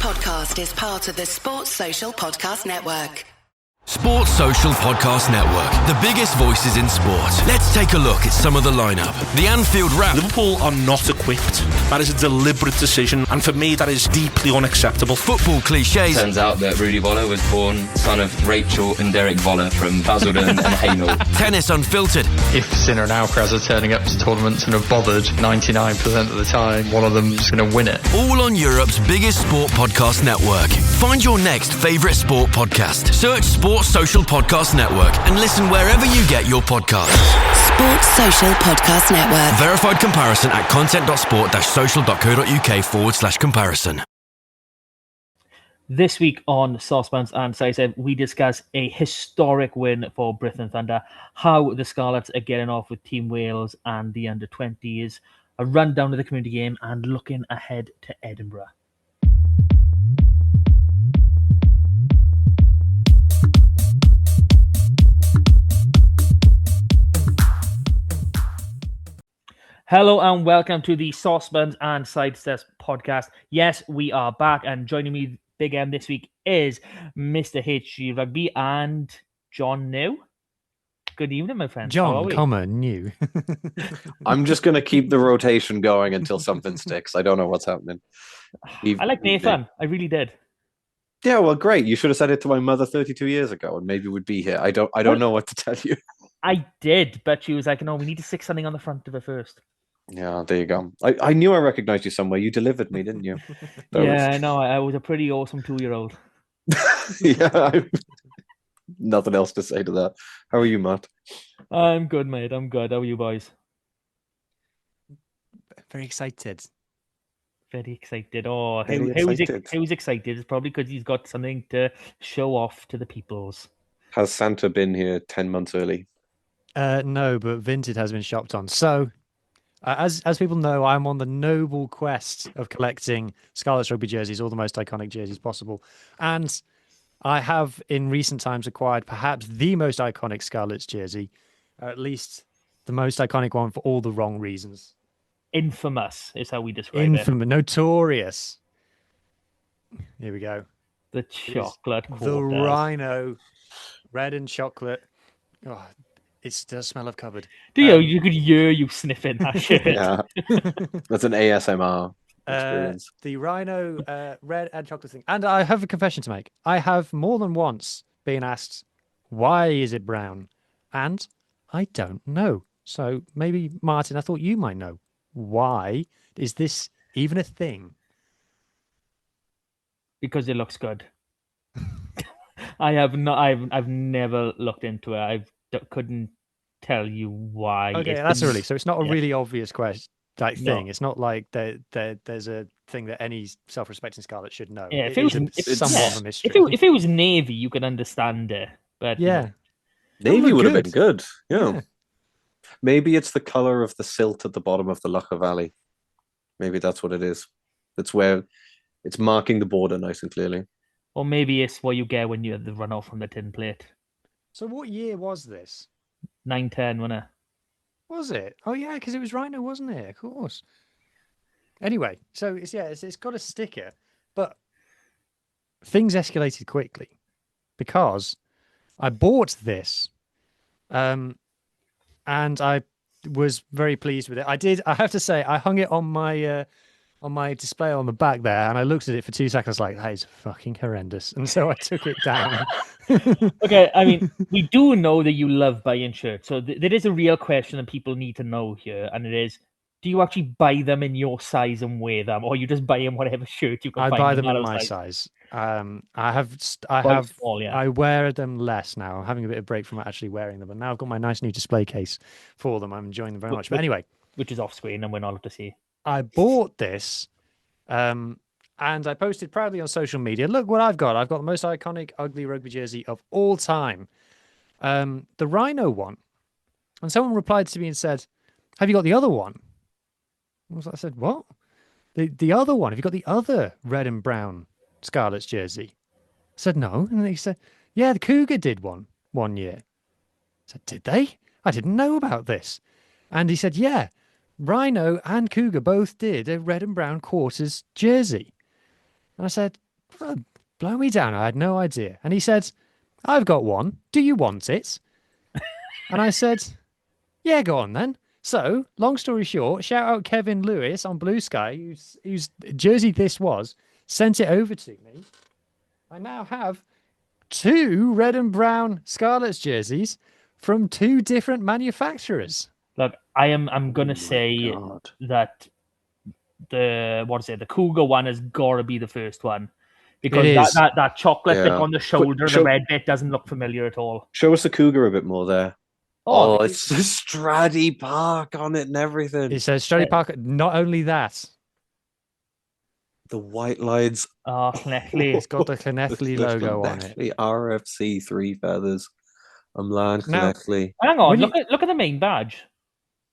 podcast is part of the Sports Social Podcast Network. Sports Social Podcast Network, the biggest voices in sport. Let's take a look at some of the lineup. The Anfield Wrap. Liverpool are not equipped. That is a deliberate decision, and for me that is deeply unacceptable. Football cliches. Turns out that Rudy Voller was born son of Rachel and Derek Voller from Basildon and Hainault. Tennis Unfiltered. If Sinner and Alcaraz are turning up to tournaments and have bothered 99% of the time, one of them's going to win it. All on Europe's biggest sport podcast network. Find your next favourite sport podcast. Search Sports Social Podcast Network and listen wherever you get your podcasts. Sports Social Podcast Network. Verified comparison at content.sport-social.co.uk/comparison. This week on Sosbans and Sidesteps, we discuss a historic win for Brython Thunder, how the Scarlets are getting off with Team Wales and the under-20s, a rundown of the community game, and looking ahead to Edinburgh. Hello and welcome to the Sosbans and Sidesteps podcast. Yes, we are back, and joining me, Big M, this week is Mr. HG Rugby and Jon Huw. Good evening, my friend. Jon, Huw. I'm just going to keep the rotation going until something sticks. I don't know what's happening. I like Nathan. I really did. Yeah, well, great. You should have said it to my mother 32 years ago, and maybe we'd be here. I don't know what to tell you. I did, but she was like, "No, we need to stick something on the front of it first." Yeah, there you go. I knew I recognized you somewhere. You delivered me, didn't you? I know. I was a pretty awesome 2-year-old. Yeah, nothing else to say to that. How are you, Matt? I'm good, mate. I'm good. How are you, boys? Very excited. Very excited. Oh, Very excited. Who's excited? It's probably because he's got something to show off to the peoples. Has Santa been here 10 months early? No, but Vinted has been shopped on. So, as people know, I'm on the noble quest of collecting Scarlets rugby jerseys, all the most iconic jerseys possible. And I have, in recent times, acquired perhaps the most iconic Scarlets jersey, or at least the most iconic one for all the wrong reasons. Infamous is how we describe it. Notorious. Here we go. The chocolate quarters. The rhino, red and chocolate. Oh, it does smell of cupboard. Do you? You could hear you sniffing that shit. Yeah, that's an ASMR experience. The rhino, red and chocolate thing. And I have a confession to make. I have more than once been asked, why is it brown? And I don't know. So maybe, Martin, I thought you might know. Why is this even a thing? Because it looks good. I've never looked into it. Couldn't tell you why. Okay, that's a relief. So it's not a really obvious thing. No. It's not like there's a thing that any self-respecting Scarlet should know. Yeah, if somewhat of a mystery. If it was navy, you could understand it. But yeah, Navy would have been good. Yeah. Maybe it's the color of the silt at the bottom of the Lough Valley. Maybe that's what it is. That's where it's marking the border nice and clearly. Or maybe it's what you get when you have the runoff from the tin plate. So what year was this? 9-10, wasn't it? Was it? Oh yeah, because it was Rhino, wasn't it? Of course. Anyway, so it's got a sticker, but things escalated quickly because I bought this, and I was very pleased with it. I have to say, I hung it on my display on the back there, and I looked at it for 2 seconds. I was like, that is fucking horrendous, and so I took it down. Okay, I mean, we do know that you love buying shirts, so there is a real question that people need to know here, and it is, do you actually buy them in your size and wear them, or you just buy in whatever shirt you can find? I buy them in my size. I wear them less now. I'm having a bit of break from actually wearing them, and now I've got my nice new display case for them. I'm enjoying them very much. But anyway, which is off screen, and we're not allowed to see. I bought this, and I posted proudly on social media. Look what I've got! I've got the most iconic ugly rugby jersey of all time, the Rhino one. And someone replied to me and said, "Have you got the other one?" I said, "What? The other one? Have you got the other red and brown Scarlets jersey?" I said, "No." And he said, "Yeah, the Cougar did one year." I said, "Did they? I didn't know about this." And he said, "Yeah, Rhino and Cougar both did a red and brown quarters jersey." And I said, blow me down. I had no idea. And he said, I've got one. Do you want it? And I said, yeah, go on then. So, long story short, shout out Kevin Lewis on Blue Sky, whose jersey this was, sent it over to me. I now have 2 red and brown Scarlets jerseys from 2 different manufacturers. Look, I'm gonna say that the Cougar one has got to be the first one, because that chocolate bit on the shoulder, the red bit, doesn't look familiar at all. Show us the Cougar a bit more there. Oh, it's the Straddy Park on it and everything. It says Straddy Park. Not only that, the white lines. Oh, Llanelli. It's got the Llanelli logo on it. RFC 3 feathers. Ymlaen Llanelli. Hang on, look at the main badge.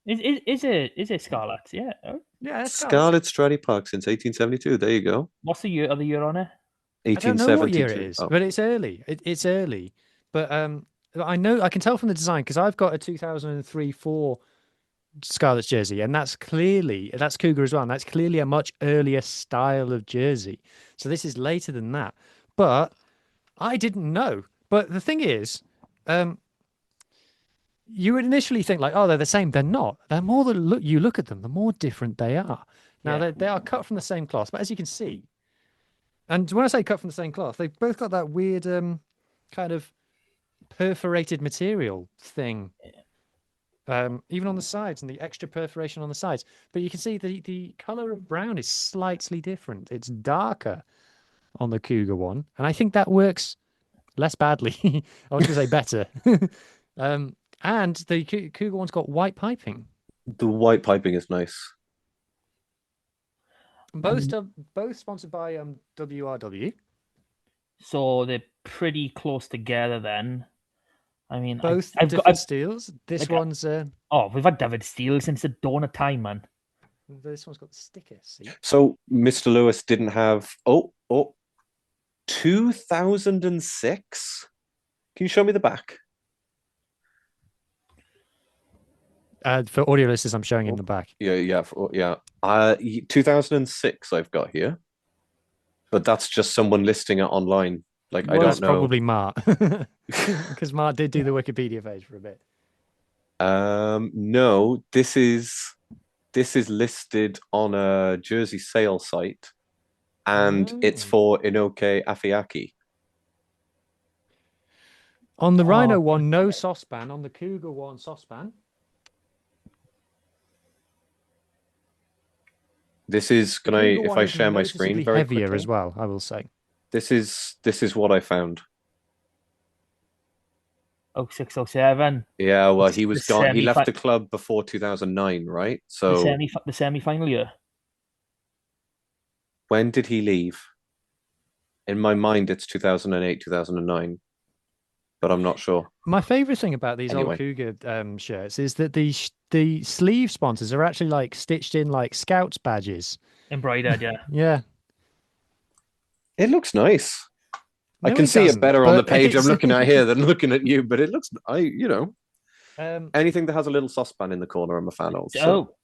Is it Scarlets? Yeah. Yeah, Scarlets Straddy Park since 1872. There you go. What's the year on it? 1872. I don't know what year it is, but it's early. It's early. But I know, I can tell from the design, because I've got a 2003-4 Scarlets jersey, and that's Cougar as well. And that's clearly a much earlier style of jersey. So this is later than that. But I didn't know. But the thing is, you would initially think like, oh, they're the same. They're not. They're more than you look at them, the more different they are. Now they are cut from the same cloth, but as you can see, and when I say cut from the same cloth, they've both got that weird kind of perforated material thing. Even on the sides, and the extra perforation on the sides. But you can see the color of brown is slightly different. It's darker on the Cougar one, and I think that works less badly. I was going to say better. And the Cougar one's got white piping. The white piping is nice. Both sponsored by WRW. So they're pretty close together then. I mean, both different steels. This one's we've had David Steele since the dawn of time, man. This one's got the sticker. See? So Mr. Lewis didn't have 2006. Can you show me the back? For audio listeners, I'm showing in the back. Yeah. 2006 I've got here, but that's just someone listing it online. Like, I don't know. Probably Mart, because Mart did do the Wikipedia page for a bit. No, this is listed on a jersey sale site, and it's for Inoke Afiaki. On the Rhino one, no saucepan. On the Cougar one, saucepan. This is if I share my screen very heavier quickly, as well, I will say. This is what I found. 0607. Yeah, well, he was gone. He left the club before 2009, right? So the semi-final year. When did he leave? In my mind, it's 2008, 2009, but I'm not sure. My favorite thing about these old Cougar shirts is that the sleeve sponsors are actually like stitched in like Scouts badges. Embroidered, yeah. Yeah. It looks nice. I can see it better on the page I'm looking at here than looking at you, but it looks, anything that has a little saucepan in the corner, I'm a fan of. So.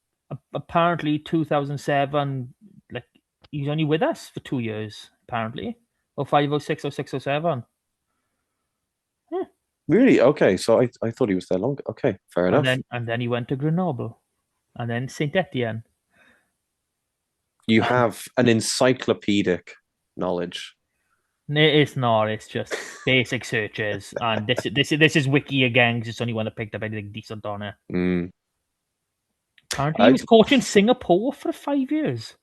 Apparently 2007, like, he's only with us for 2 years, apparently. 05, 06, 06, 07. Really? Okay, so I thought he was there longer. Okay, fair enough. And then he went to Grenoble, and then Saint Etienne. You have an encyclopedic knowledge. It's not. It's just basic searches, and this is wiki again because it's only one that picked up anything decent on it. Apparently, he was coaching Singapore for 5 years.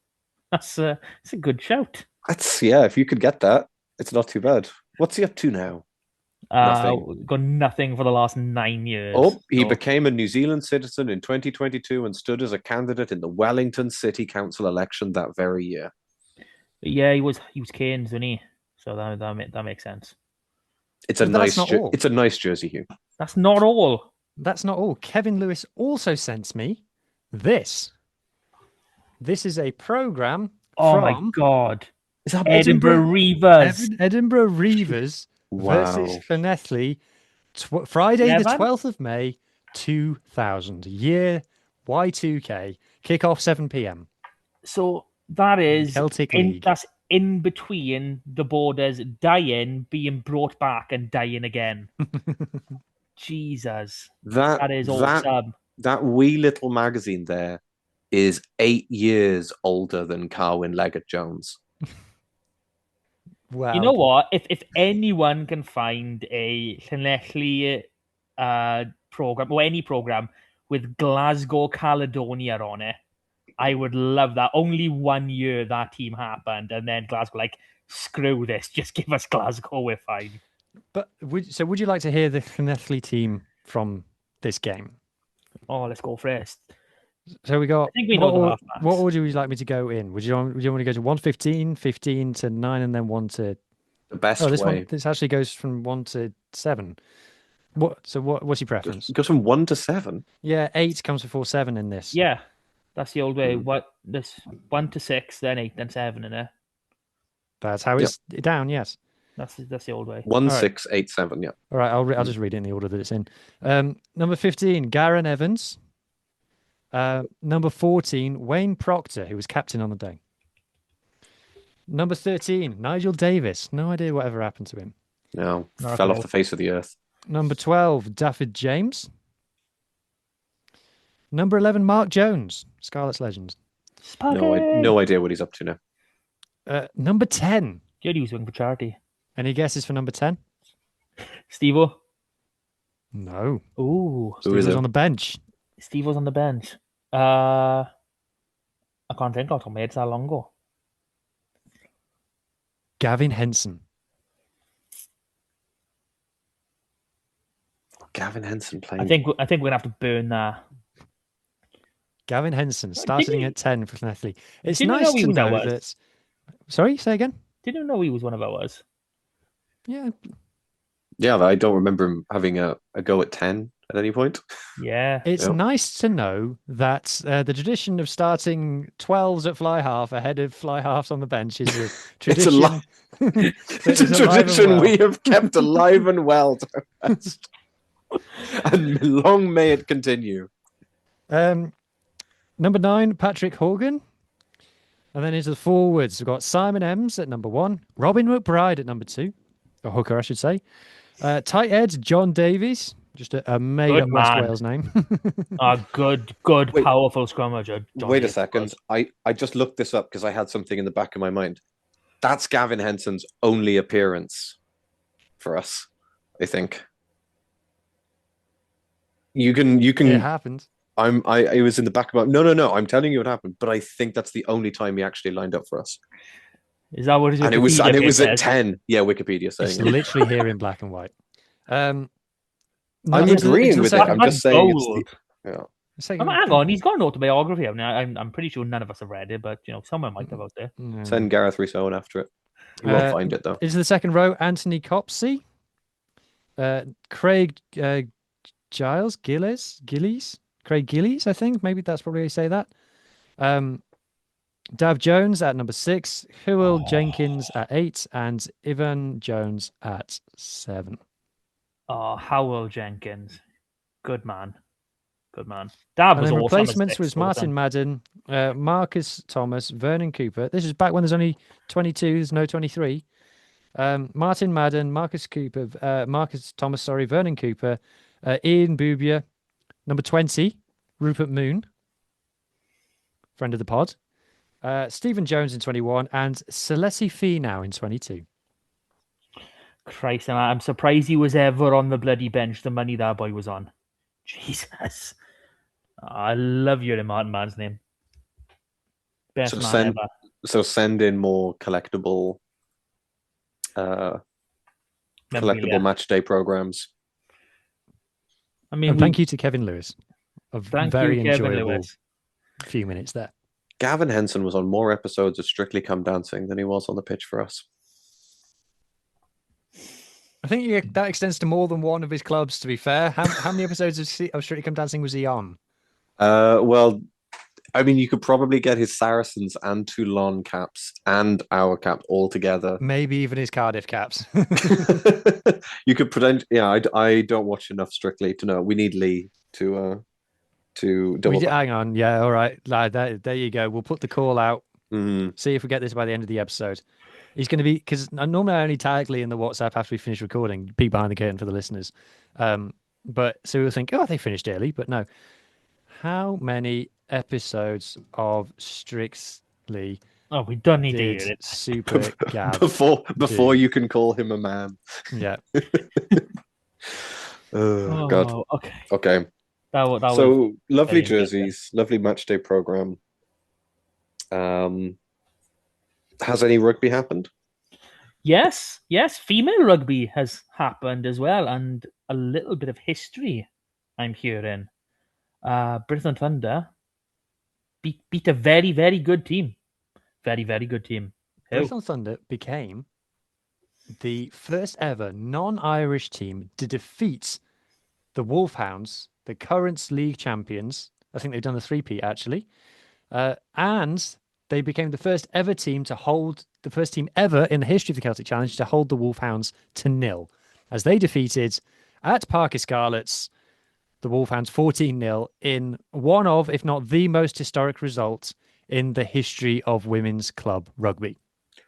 It's a good shout. If you could get that, it's not too bad. What's he up to now? Got nothing for the last 9 years. He became a New Zealand citizen in 2022 and stood as a candidate in the Wellington City Council election that very year. Yeah, he was Cairns, wasn't he? So that makes sense. It's a nice jersey, Huw. That's not all. That's not all. Kevin Lewis also sent me this. This is a program. My God! Is that Edinburgh Reavers? Edinburgh Reavers versus Llanelli, Friday the 12th of May, 2000. Year Y2K. Kick off 7 p.m. So that is Celtic League. That's in between the borders, dying, being brought back, and dying again. Jesus, that is awesome. That wee little magazine there is 8 years older than Carwyn Leggett Jones. Wow. You know what? If anyone can find a Llanelli program or any program with Glasgow Caledonia on it, I would love that. Only 1 year that team happened, and then Glasgow like, screw this, just give us Glasgow, we're fine. But would you like to hear the Llanelli team from this game? Oh, let's go first. So we got. I think we know the halfbacks. What order would you like me to go in? Would you want to go to 1-15, 15 to 9, and then 1 to the best way? This actually goes from 1 to 7. What's your preference? It goes from 1 to 7. Yeah, 8 comes before 7 in this. Yeah, that's the old way. This 1 to 6, then 8, then 7 in it. That's how it's down. Yes, that's the old way. 1, 6, 8, 7. Yeah. All right, I'll just read it in the order that it's in. Number 15, Garen Evans. Number 14, Wayne Proctor, who was captain on the day. Number 13, Nigel Davis. No idea whatever happened to him. No, fell off the face of the earth. Number 12, Daffyd James. Number 11, Mark Jones, Scarlets legend. No idea what he's up to now. Number 10. Good, he was wing for charity. Any guesses for number 10? Steve-O? No. Ooh. Steve was on the bench. Steve was on the bench. I can't think off the top of my head. It's that long ago. Gavin Henson. Gavin Henson playing. I think we're gonna have to burn that. Gavin Henson starting at 10 for Llanelli. It's Didn't nice know he to was know ours. that. Sorry, say again. Didn't know he was one of ours. Yeah. Yeah, I don't remember him having a go at 10 at any point. Yeah. It's nice to know that the tradition of starting 12s at fly half ahead of fly halves on the bench is a tradition. It's a tradition we have kept alive and well. And long may it continue. Number 9, Patrick Horgan. And then into the forwards, we've got Simon Ems at number 1, Robin McBride at number 2, or hooker, I should say. Tight end, John Davies, just a made-up West Wales name. Good, powerful scrummager. Wait a second. I just looked this up because I had something in the back of my mind. That's Gavin Henson's only appearance for us, I think. You can. It happened. It was in the back of my. No. I'm telling you what happened, but I think that's the only time he actually lined up for us. Is that what it is? And it was at 10. Yeah, Wikipedia saying it's literally here in black and white. I'm agreeing with it. I'm just saying hang on, he's got an autobiography. I mean, I'm pretty sure none of us have read it, but someone might have out there. Send Gareth Rousseau after it. He won't find it though. Into the second row, Anthony Copsey, Craig Gillies, I think. Maybe that's probably how you say that. Dav Jones at number 6, Hywel Jenkins at 8, and Ivan Jones at 7. Oh, Hywel Jenkins. Good man. Dav was awesome. Replacements was Martin Madden, Marcus Thomas, Vernon Cooper. This is back when there's only 22, there's no 23. Martin Madden, Marcus Thomas, Vernon Cooper, Ian Bubia, number 20, Rupert Moon, friend of the pod. Stephen Jones in 21 and Celeste Finau in 22. Christ, I'm surprised he was ever on the bloody bench. The money that boy was on. Jesus. I love hearing Martin Mann's name. Best man ever. So send in more collectible match day programs. I mean, thank you to Kevin Lewis. Very enjoyable few minutes there. Gavin Henson was on more episodes of Strictly Come Dancing than he was on the pitch for us. I think that extends to more than one of his clubs, to be fair. How many episodes of Strictly Come Dancing was he on? Well, I mean, you could probably get his Saracens and Toulon caps and our cap all together. Maybe even his Cardiff caps. You could pretend. Yeah, I don't watch enough Strictly to know. We need Lee to double. Hang on. Yeah, all right. There you go. We'll put the call out. See if we get this by the end of the episode. He's going to be, because normally I only tag Lee in the WhatsApp after we finish recording, peek behind the curtain for the listeners. But so we'll think, oh, they finished early, but no. How many episodes of Strictly? Oh, we don't need to hear it. Super Gab before you can call him a man. Yeah. Oh, God. Okay. That so lovely very jerseys, lovely match day program. Has any rugby happened? Yes. Female rugby has happened as well, and a little bit of history I'm hearing. Britton Thunder beat a very, very good team. Very, very good team. Britton Thunder became the first ever non-Irish team to defeat the Wolfhounds, the current league champions. I think they've done the three-peat actually. And they became the first ever team in the history of the Celtic Challenge to hold the Wolfhounds to 0, as they defeated at Parker Scarlets the Wolfhounds 14-0 in one of, if not the most historic result in the history of women's club rugby.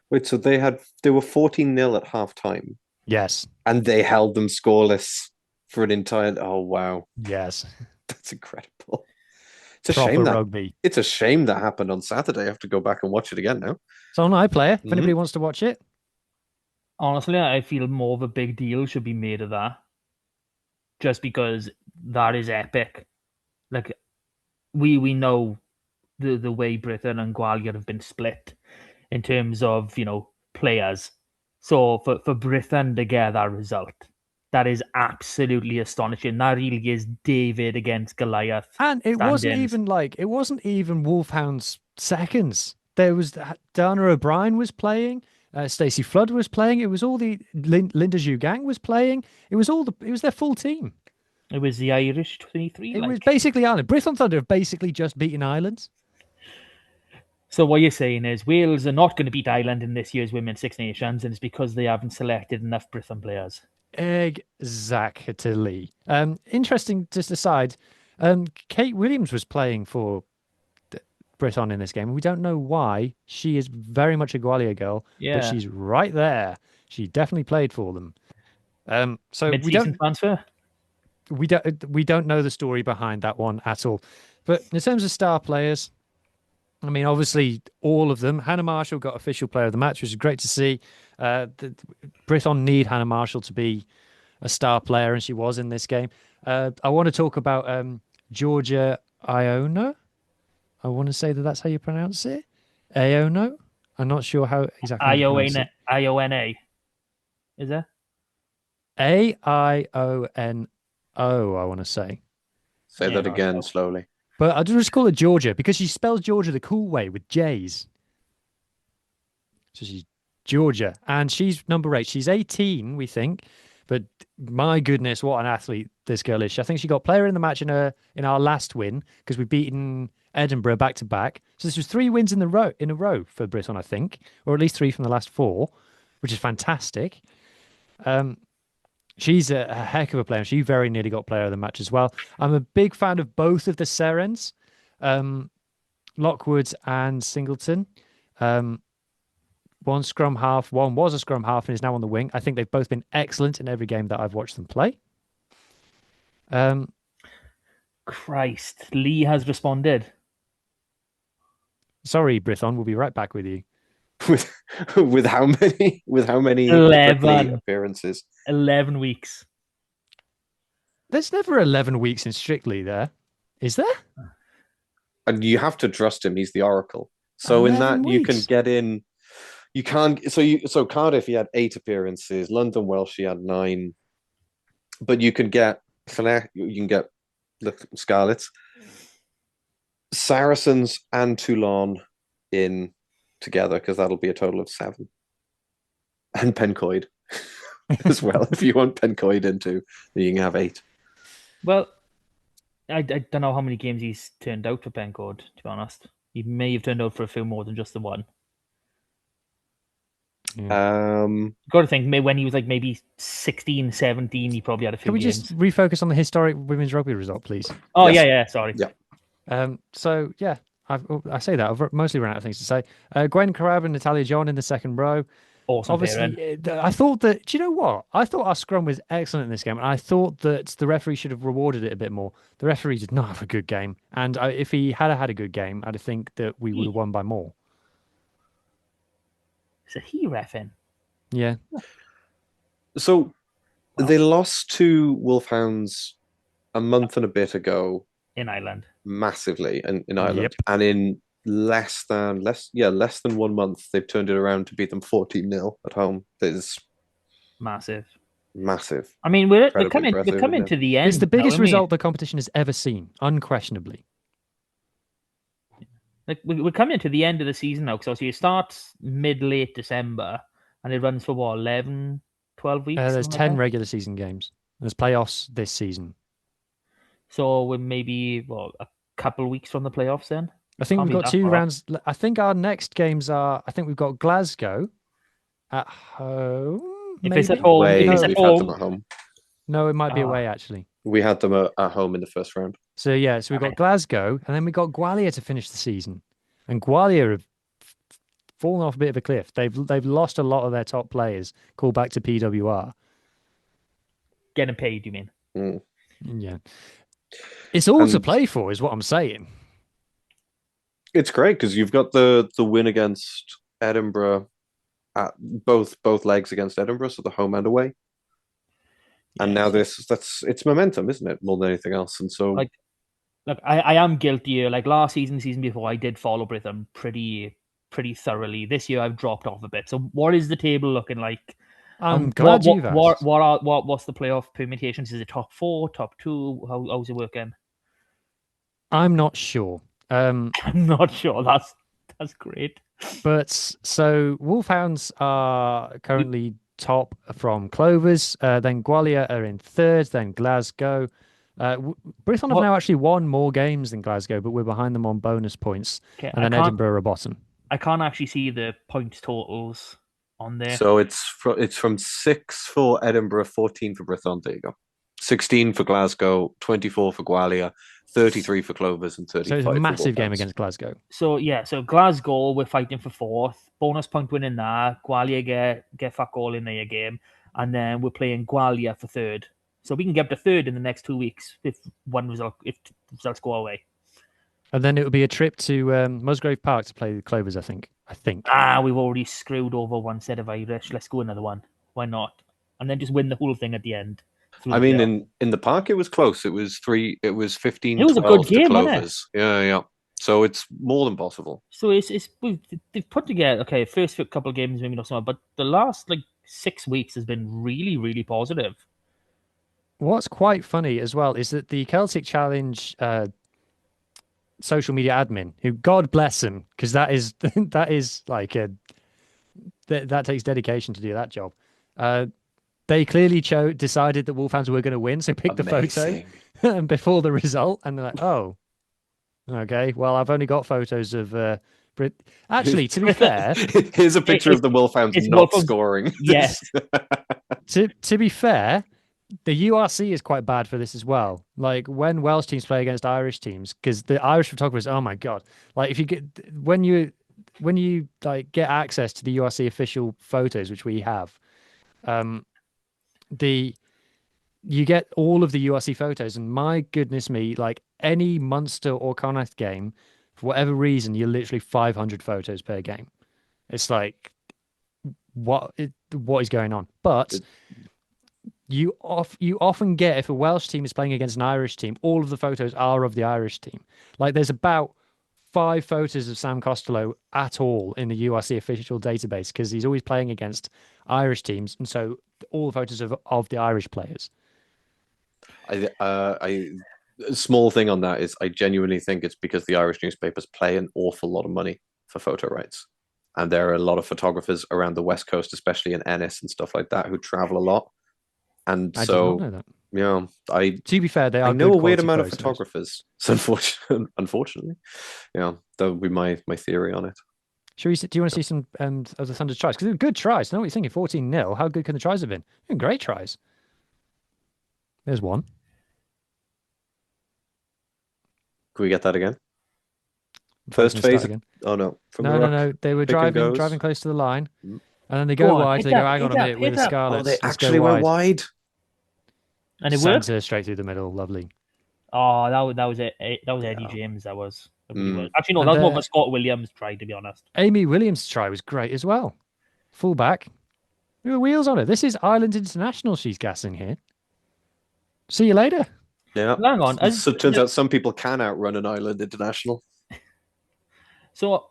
Wait, so they were 14-0 at half time. Yes. And they held them scoreless for an entire. Oh wow. Yes. That's incredible. It's a shame that happened on Saturday. I have to go back and watch it again now. It's on iPlayer if anybody wants to watch it. Honestly, I feel more of a big deal should be made of that. Just because that is epic. Like, we know the way Britain and Gwalior have been split in terms of, players. So for Britain to get that result, that is absolutely astonishing. That really is David against Goliath. And it wasn't even Wolfhounds seconds. There was Dana O'Brien was playing, Stacey Flood was playing. It was all the Linda Zhu Gang was playing. It was their full team. It was the Irish 23. It was basically Ireland. Britton Thunder have basically just beaten Ireland. So what you're saying is Wales are not going to beat Ireland in this year's Women's Six Nations, and it's because they haven't selected enough Britain players. Exactly. Interesting to decide. Kate Williams was playing for Britain in this game. We don't know why. She is very much a Gwalior girl, but she's right there. She definitely played for them. So mid-season transfer. We don't know the story behind that one at all. But in terms of star players, I mean, obviously all of them. Hannah Marshall got official player of the match, which is great to see. Britain need Hannah Marshall to be a star player, and she was in this game. I want to talk about Georgia Iono. I want to say that's how you pronounce it. Iono. I'm not sure how exactly. Iona. Is it? Aiono. I want to say. Say that again slowly. But I'll just call it Georgia because she spells Georgia the cool way with J's. So she's Georgia, and she's number 8. She's 18, we think. But my goodness, what an athlete this girl is! I think she got player in the match in our last win because we've beaten Edinburgh back to back. So this was 3 wins in a row for Britain, I think, or at least 3 from the last 4, which is fantastic. She's a heck of a player. She very nearly got player of the match as well. I'm a big fan of both of the Serens, Lockwood and Singleton. One scrum half, one was a scrum half and is now on the wing. I think they've both been excellent in every game that I've watched them play. Christ, Lee has responded. Sorry, Brithon, we'll be right back with you. With how many? 11 appearances. 11 weeks. There's never 11 weeks in Strictly there, is there? And you have to trust him. He's the oracle. So in that weeks. You can get in. You can't. So Cardiff, he had 8 appearances. London Welsh, he had 9. But you can get the Scarlets, Saracens, and Toulon in together because that'll be a total of 7. And Pencoid as well. If you want Pencoid into, then you can have 8. Well, I don't know how many games he's turned out for Pencoid, to be honest. He may have turned out for a few more than just the one. Yeah. Got to think when he was like maybe 16, 17, he probably had a few games. Can we just refocus on the historic women's rugby result, please? Oh, yes. Yeah, sorry. Yeah. So, yeah, I say that I've mostly run out of things to say. Gwen Crab and Natalia John in the second row. Awesome Obviously, I thought that. Do you know what? I thought our scrum was excellent in this game, and I thought that the referee should have rewarded it a bit more. The referee did not have a good game, and if he had had a good game, I'd think that we would have won by more. So he reffing. Yeah. So they lost to Wolfhounds a month and a bit ago in Ireland, massively in Ireland, Yep. and in less than 1 month, they've turned it around to beat them 14-0 at home. That is massive. massive. I mean, we're Incredibly coming to the end. It's the biggest now, result the competition has ever seen, unquestionably. Like we're coming to the end of the season now, because obviously it starts mid-late December and it runs for what, 11, 12 weeks? There's something like 10 that? regular season games. There's playoffs this season. So we're maybe a couple weeks from the playoffs then. I think Can't we've be got that 2 far. rounds. I think our next games are. I think we've got Glasgow at home. If it's at maybe? home, Away, if it's at we've had them home, at home. No, it might be Ah. away actually. We had them at home in the first round. So yeah, so we've got Glasgow, and then we got Gwalior to finish the season, and Gwalior have fallen off a bit of a cliff. They've lost a lot of their top players, called back to PWR. getting paid, you mean? Mm. Yeah, it's all to And- play for, is what I'm saying. It's great because you've got the win against Edinburgh at both legs against Edinburgh, so the home and away. And now it's momentum, isn't it? More than anything else. And so Look, I am guilty here. Like last season before, I did follow Britain pretty thoroughly. This year, I've dropped off a bit. So, what is the table looking like? I'm glad you've asked. What's the playoff permutations? Is it top 4, top 2? How's it working? I'm not sure. I'm not sure. That's great. But so Wolfhounds are currently top from Clovers. Then Gwalior are in third. Then Glasgow. Brython have now actually won more games than Glasgow, but we're behind them on bonus points. Okay, And then Edinburgh are bottom. I can't actually see the points totals on there. So it's from 6 for Edinburgh, 14 for Brython. There you go. 16 for Glasgow, 24 for Gwalior, 33 for Clovers, and 35 So it's a for massive game Wolfhounds. against Glasgow. So Glasgow, we're fighting for 4th. Bonus point win in there. Gwalior get fuck all in their game. And then we're playing Gwalior for 3rd. So we can get up to 3rd in the next 2 weeks if results go away. And then it would be a trip to Musgrave Park to play the Clovers, I think. We've already screwed over one set of Irish. Let's go another one. Why not? And then just win the whole thing at the end. I mean, in the park, it was close. It was 15. It was a good game, to wasn't it? Clovers. Yeah. So it's more than possible. So they've put together, first couple of games maybe not so much, but the last 6 weeks has been really, really positive. What's quite funny as well is that the Celtic Challenge social media admin, who God bless him, because that is that takes dedication to do that job. They clearly decided that Wolfhounds were going to win, so picked the photo before the result, and they're like, "Oh, okay. Well, I've only got photos of Brit." Actually, to be fair, here's a picture of the Wolfhounds not scoring. Yes. To be fair, the URC is quite bad for this as well. Like when Welsh teams play against Irish teams, because the Irish photographers, oh my god! Like if you get when you get access to the URC official photos, which we have, you get all of the URC photos, and my goodness me, like any Munster or Connacht game, for whatever reason, you're literally 500 photos per game. It's like what is going on? But you often get, if a Welsh team is playing against an Irish team, all of the photos are of the Irish team. Like there's about 5 photos of Sam Costello at all in the URC official database because he's always playing against Irish teams, and so all the photos of the Irish players. A small thing on that is I genuinely think it's because the Irish newspapers pay an awful lot of money for photo rights, and there are a lot of photographers around the West Coast, especially in Ennis and stuff like that, who travel a lot. And I so, did not know that. Yeah, to be fair, they are. I know good a weird quality amount of photos. photographers. Unfortunately, that would be my theory on it. Do you want to see some of the Thunder's tries? Because they're good tries. I know what you're thinking. 14-0. How good can the tries have been? They're great tries. There's one. Can we get that again? First phase. Again. Oh no. From No, the no, ruck, no. They were pick and driving goes. close to the line, Mm. and then they Go go on, wide. hit So they go, up, hang on hit a up, minute, we're hit the up. Scarlets. Oh, they Let's actually go went wide. wide. And it worked. Centre straight through the middle. Lovely. Oh, that was it. That was Eddie Yeah. James. That was. Mm. Actually, no, And that was more of a Scott Williams try, to be honest. Amy Williams' try was great as well. Full back. There were wheels on it. This is Ireland International she's gassing here. See you later. Yeah. Hang on. So it turns out some people can outrun an Ireland international. So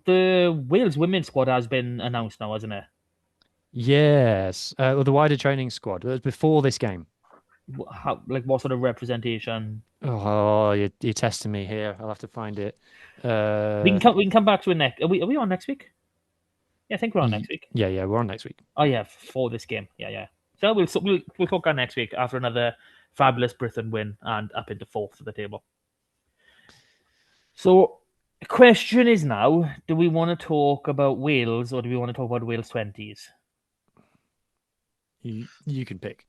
the Wales women's squad has been announced now, hasn't it? Yes. Well, the wider training squad. It was before this game. How, like, what sort of representation? Oh, you're testing me here. I'll have to find it. We can come back to it next. Are we on next week? Yeah, I think we're on next week. Yeah, we're on next week. Oh yeah, for this game. Yeah. So we'll talk on next week after another fabulous Britain win and up into fourth of the table. So the question is now: do we want to talk about Wales or do we want to talk about Wales 20s? You can pick.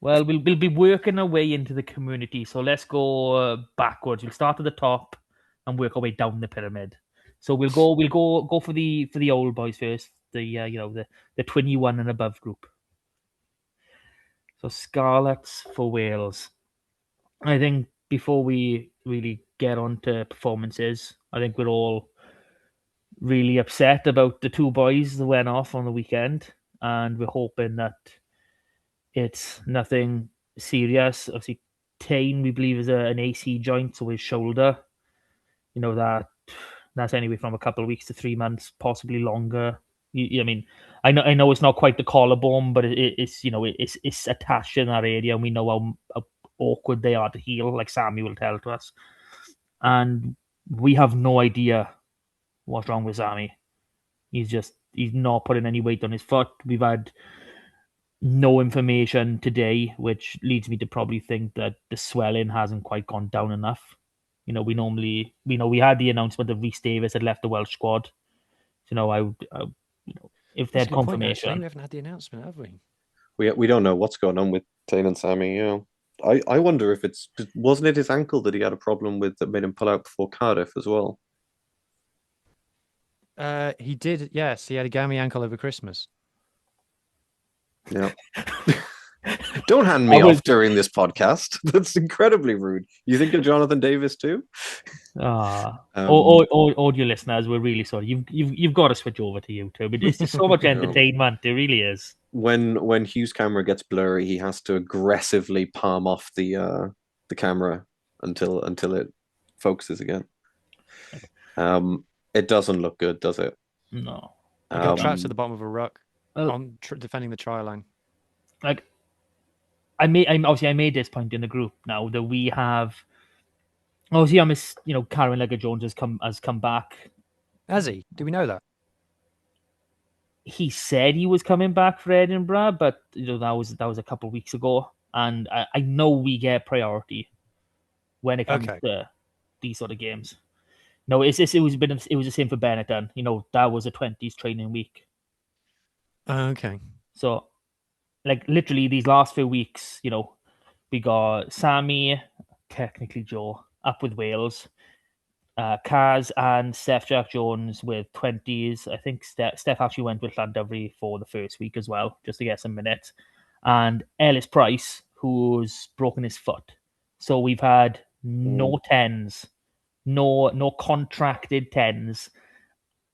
Well, we'll be working our way into the community. So let's go backwards. We'll start at the top and work our way down the pyramid. So we'll go for the old boys first. The 21 and above group. So Scarlets for Wales. I think before we really get on to performances, I think we're all really upset about the two boys that went off on the weekend, and we're hoping that it's nothing serious. Obviously, Tane, we believe, is an AC joint, so his shoulder. That's anywhere from a couple of weeks to 3 months, possibly longer. I mean, I know it's not quite the collarbone, but it's attached in that area, and we know how awkward they are to heal, like Sammy will tell to us. And we have no idea what's wrong with Sammy. He's not putting any weight on his foot. We've had no information today, which leads me to probably think that the swelling hasn't quite gone down enough. We had the announcement that Rhys Davies had left the Welsh squad. If they had confirmation. We haven't had the announcement, have we? We don't know what's going on with Tane and Sammy. I wonder if wasn't it his ankle that he had a problem with that made him pull out before Cardiff as well? He did. Yes, he had a gammy ankle over Christmas. Yeah. Don't hand me off during this podcast. That's incredibly rude. You think of Jonathan Davis too? Audio listeners, we're really sorry. You've got to switch over to YouTube. It's just so much entertainment. It really is. When Hugh's camera gets blurry, he has to aggressively palm off the camera until it focuses again. It doesn't look good, does it? No. He got trapped at the bottom of a ruck on defending the try line. Like, I made this point in the group now that we have. Obviously, Karen Legger-Jones has come back. Has he? Do we know that? He said he was coming back for Edinburgh, but that was a couple of weeks ago, and I know we get priority when it comes to these sort of games. No, it was the same for Benetton. That was a 20s training week. Okay. So, like, literally these last few weeks, we got Sammy, technically Joe, up with Wales, Kaz and Steph Jack Jones with 20s. I think Steph actually went with Llandovery for the first week as well, just to get some minutes. And Ellis Price, who's broken his foot. So we've had no 10s, no contracted 10s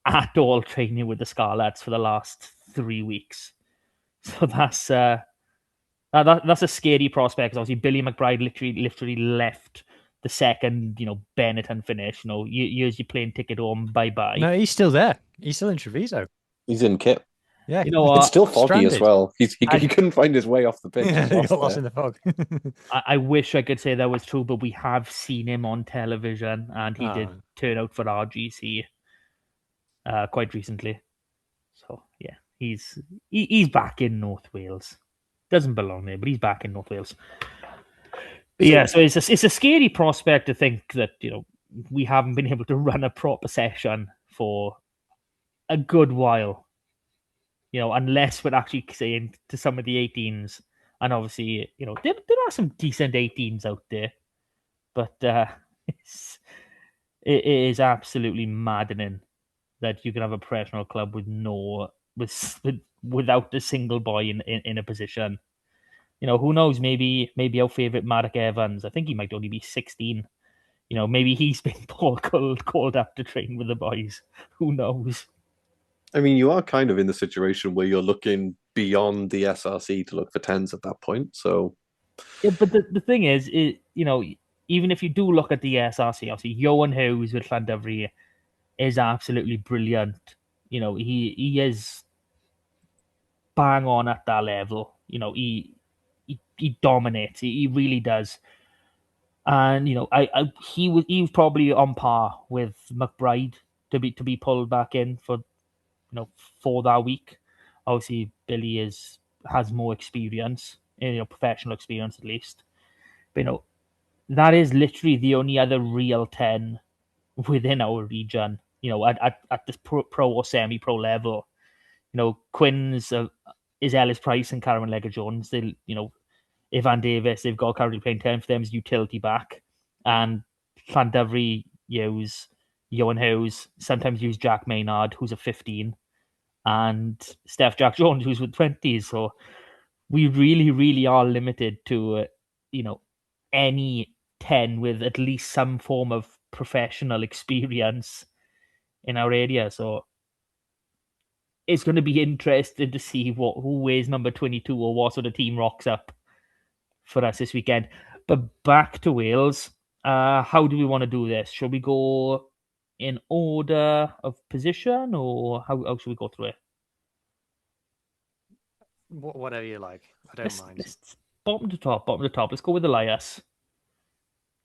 at all training with the Scarlets for the last 3 weeks. So that's a scary prospect. Obviously, Billy McBride literally left the second, Benetton finish. Here's your plane ticket home. Bye bye. No, he's still there. He's still in Treviso. He's in kit. Yeah, it's still foggy stranded as well. He couldn't find his way off the pitch. Yeah, he got lost in the fog. I wish I could say that was true, but we have seen him on television, and he did turn out for RGC quite recently. So yeah, he's back in North Wales. Doesn't belong there, but he's back in North Wales. But yeah, so it's a scary prospect to think that we haven't been able to run a proper session for a good while. Unless we're actually saying to some of the 18s, and obviously, there are some decent 18s out there, but it is absolutely maddening that you can have a professional club without a single boy in a position. Who knows? Maybe our favourite Marek Evans. I think he might only be 16. Maybe he's been called up to train with the boys. Who knows? I mean, you are kind of in the situation where you're looking beyond the SRC to look for tens at that point. So, yeah, but the thing is, even if you do look at the SRC, obviously, Jon and Huw with Llandudno is absolutely brilliant. He is bang on at that level. He dominates. He really does. And he was probably on par with McBride to be pulled back in for that week. Obviously, Billy has more experience, professional experience at least. But that is literally the only other real 10 within our region. At this pro or semi-pro level. Quinn's is Ellis Price and Cameron Legger Jones. They Ivan Davis, they've got currently playing 10 for them as utility back. And Llandudno use Jon Hughes, sometimes use Jack Maynard, who's a 15, and Steph Jack Jones, who's with 20s. So we really, really are limited to, any 10 with at least some form of professional experience in our area. So it's going to be interesting to see who wears number 22 or what sort of team rocks up for us this weekend. But back to Wales. How do we want to do this? Shall we go in order of position, or how should we go through it? Whatever you like. I don't mind. Let's bottom to top. Let's go with Elias.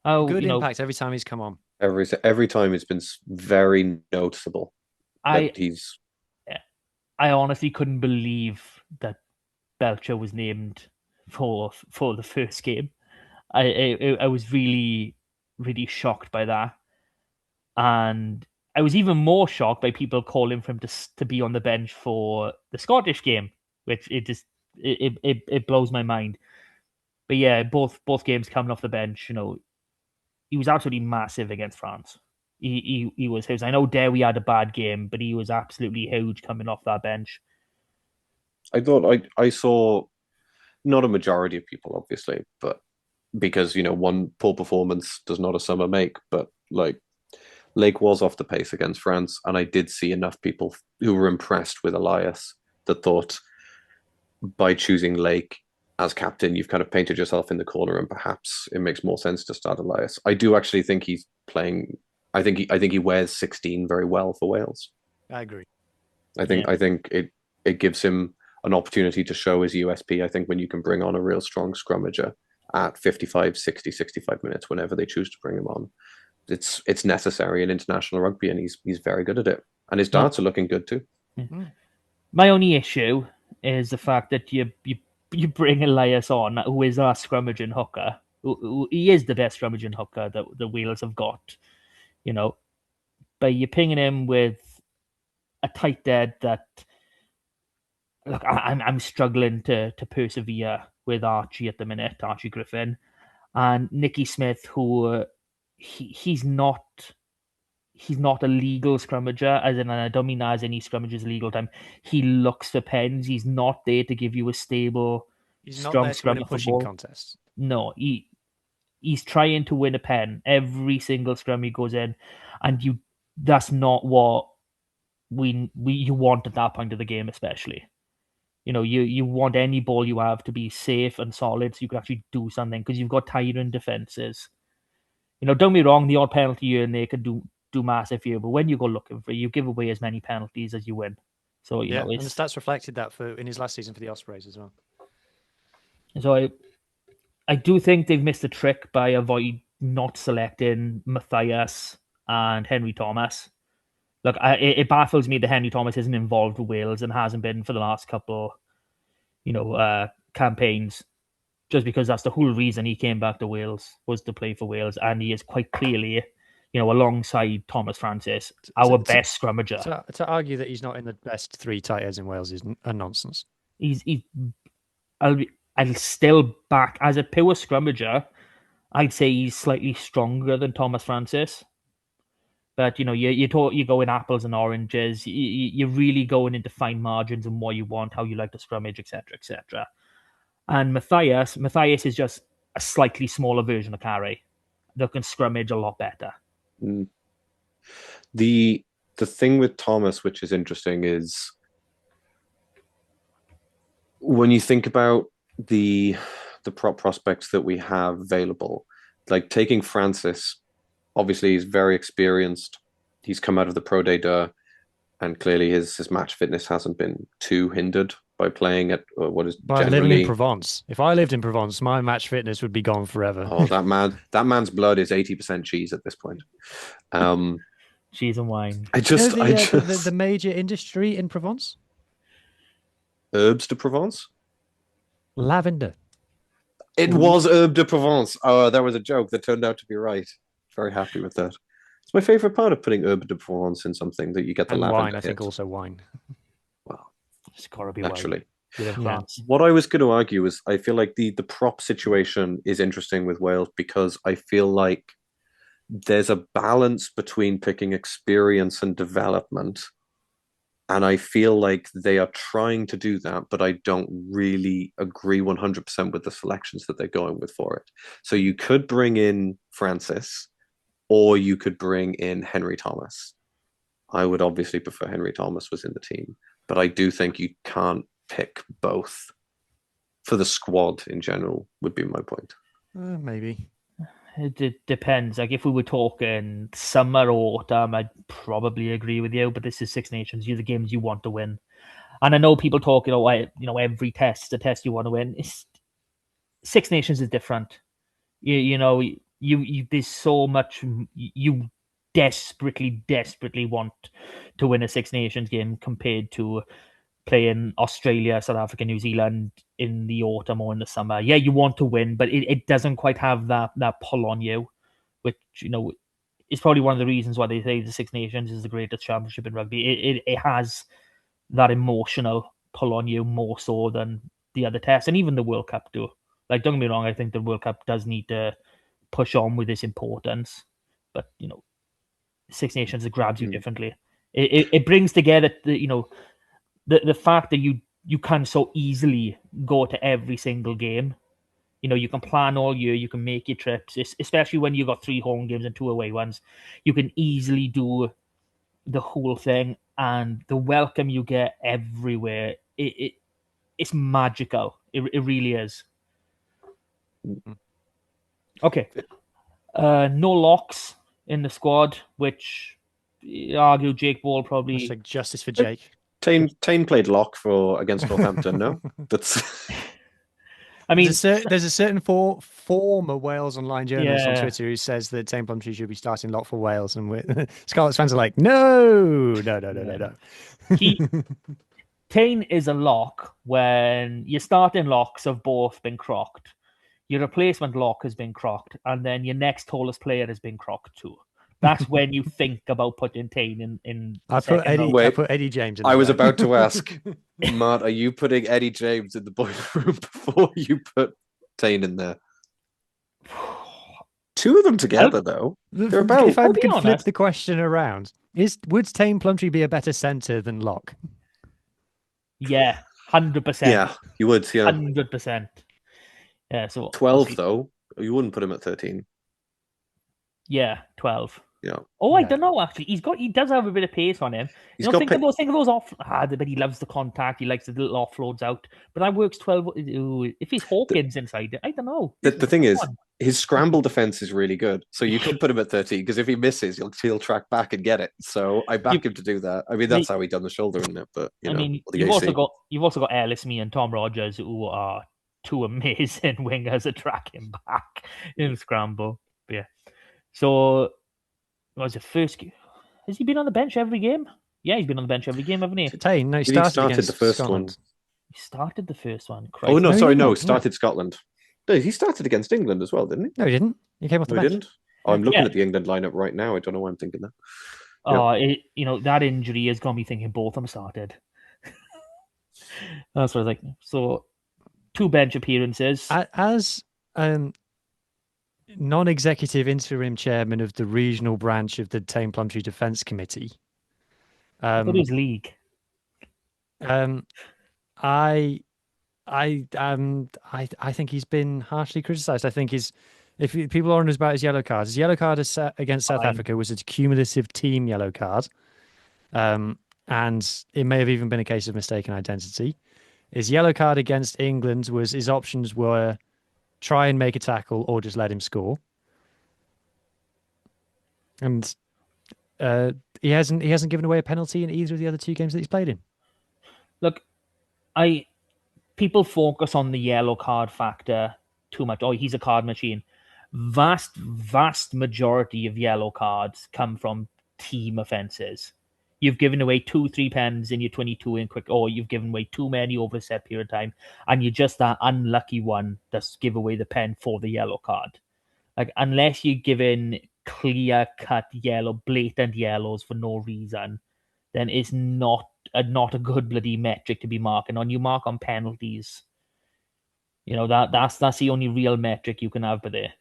Good impact every time he's come on. Every time it's been very noticeable. I honestly couldn't believe that Belcher was named for the first game. I was really, really shocked by that, and I was even more shocked by people calling for him to be on the bench for the Scottish game, which it blows my mind. But yeah, both games coming off the bench, he was absolutely massive against France. He was huge. I know Derry had a bad game, but he was absolutely huge coming off that bench. I thought I saw not a majority of people, obviously, but because one poor performance does not a summer make, but like Lake was off the pace against France, and I did see enough people who were impressed with Elias that thought by choosing Lake as captain, you've kind of painted yourself in the corner, and perhaps it makes more sense to start Elias. I do actually think he's playing. I think he wears 16 very well for Wales. I agree. I think it gives him an opportunity to show his USP. I think when you can bring on a real strong scrummager at 55, 60, 65 minutes, whenever they choose to bring him on, it's necessary in international rugby, and he's very good at it. And his darts are looking good too. Mm-hmm. My only issue is the fact that you bring Elias on, who is our scrummaging hooker. He is the best scrummaging hooker that the Wales have got, But you're pinging him with a tight dead that, look, I'm struggling to persevere with Archie at the minute, Archie Griffin, and Nicky Smith, who he's not a legal scrummager, as in, I don't mean as any scrummager's legal time. He looks for pens. He's not there to give you a stable, strong scrum a pushing contest. No, he's trying to win a pen every single scrum he goes in, and that's not what you want at that point of the game, especially. You want any ball you have to be safe and solid so you can actually do something, because you've got tiring defenses. Don't get me wrong, the odd penalty here and there could do massive for you, but when you go looking for it, you give away as many penalties as you win. So and the stats reflected that in his last season for the Ospreys as well. So I do think they've missed a trick by not selecting Matthias and Henry Thomas. Look, it baffles me that Henry Thomas isn't involved with Wales and hasn't been for the last couple, campaigns, just because that's the whole reason he came back to Wales, was to play for Wales, and he is quite clearly, alongside Thomas Francis, our best scrummager. To argue that he's not in the best three tight heads in Wales is a nonsense. I'll still back, as a pure scrummager, I'd say he's slightly stronger than Thomas Francis. But you're going apples and oranges. You're really going into fine margins and what you want, how you like to scrummage, etc., etc. And Matthias is just a slightly smaller version of Carey that can scrummage a lot better. Mm. The thing with Thomas, which is interesting, is when you think about the prop prospects that we have available, like taking Francis, obviously he's very experienced. He's come out of the Pro Day, and clearly his match fitness hasn't been too hindered by playing at what is by generally living in Provence. If I lived in Provence, my match fitness would be gone forever. Oh, that man's blood is 80% cheese at this point. Cheese and wine. The major industry in Provence? Herbs de Provence? Lavender. It was Herb de Provence. Oh, that was a joke that turned out to be right. Very happy with that. It's my favorite part of putting Herb de Provence in something that you get the lavender wine. I hit. think also wine. Well, it's gotta be naturally. Wine. What I was going to argue is I feel like the prop situation is interesting with Wales because I feel like there's a balance between picking experience and development. And I feel like they are trying to do that, but I don't really agree 100% with the selections that they're going with for it. So you could bring in Francis, or you could bring in Henry Thomas. I would obviously prefer Henry Thomas was in the team, but I do think you can't pick both for the squad in general, would be my point. Maybe. It depends. Like if we were talking summer or autumn, I'd probably agree with you. But this is Six Nations. You're the games you want to win. And I know people talk, every test, the test you want to win. Six Nations is different. You there's so much you desperately want to win a Six Nations game compared to playing Australia, South Africa, New Zealand in the autumn or in the summer. Yeah, you want to win, but it doesn't quite have that pull on you, which is probably one of the reasons why they say the Six Nations is the greatest championship in rugby. It has that emotional pull on you more so than the other tests, and even the World Cup do. Like, don't get me wrong, I think the World Cup does need to push on with its importance, but Six Nations, it grabs you differently. It brings together the fact that you can so easily go to every single game. You can plan all year, you can make your trips, especially when you've got 3 home games and 2 away ones. You can easily do the whole thing, and the welcome you get everywhere, it's magical. It really is. Okay. No locks in the squad, which argue Jake Ball probably... It's like justice for Jake. Tane played lock against Northampton, no? That's... I mean, there's a certain former Wales Online journalist on Twitter who says that Tane Plumtree should be starting lock for Wales, and Scarlets fans are like, no. Tane is a lock when your starting locks have both been crocked, your replacement lock has been crocked, and then your next tallest player has been crocked too. That's when you think about putting Tane in. I put Eddie James in. I was about to ask, Matt, are you putting Eddie James in the boiler room before you put Tane in there? 2 of them together, though. They're about. If I could flip the question around, would Tane Plumtree be a better centre than Locke? Yeah, 100%. Yeah, you would. Yeah, 100%. Yeah, so 12 though. You wouldn't put him at 13. Yeah, 12. Yeah. Oh, I don't know. Actually, he does have a bit of pace on him. Think of those off. But he loves the contact. He likes the little offloads out. But that works 12. If he's Hawkins inside, I don't know. The thing is, his scramble defense is really good. So you could put him at 13 because if he misses, he'll track back and get it. So I back him to do that. I mean, that's how he done the shoulder in it. But you've also got Ellis, me, and Tom Rogers, who are 2 amazing wingers that track him back in scramble. But yeah. So. Was it first game? Has he been on the bench every game? Yeah, he's been on the bench every game, haven't he? Tane, no, he started the first Scotland. one. He started the first one. Christ. Oh, no, started Scotland. No, he started against England as well, didn't he? No, he didn't. He came off the bench. He didn't? Oh, I'm looking at the England lineup right now. I don't know why I'm thinking that. Oh, that injury has got me thinking both of them started. That's what I was like. So, 2 bench appearances. As non-executive interim chairman of the regional branch of the Tame Plumtree Defence Committee. I thought it was league. I think he's been harshly criticised. I think people aren't about his yellow cards. His yellow card against South Africa was a cumulative team yellow card, and it may have even been a case of mistaken identity. His yellow card against England was his options were try and make a tackle or just let him score. And he hasn't given away a penalty in either of the other two games that he's played in. Look, people focus on the yellow card factor too much. Oh, he's a card machine. Vast majority of yellow cards come from team offences. You've given away 2-3 pens in your 22 in quick, or you've given away too many over a set period of time, and you're just that unlucky one that's give away the pen for the yellow card. Like, unless you're given clear-cut yellow, blatant yellows for no reason, then it's not a good bloody metric to be marking on. You mark on penalties. You know, that's the only real metric you can have there.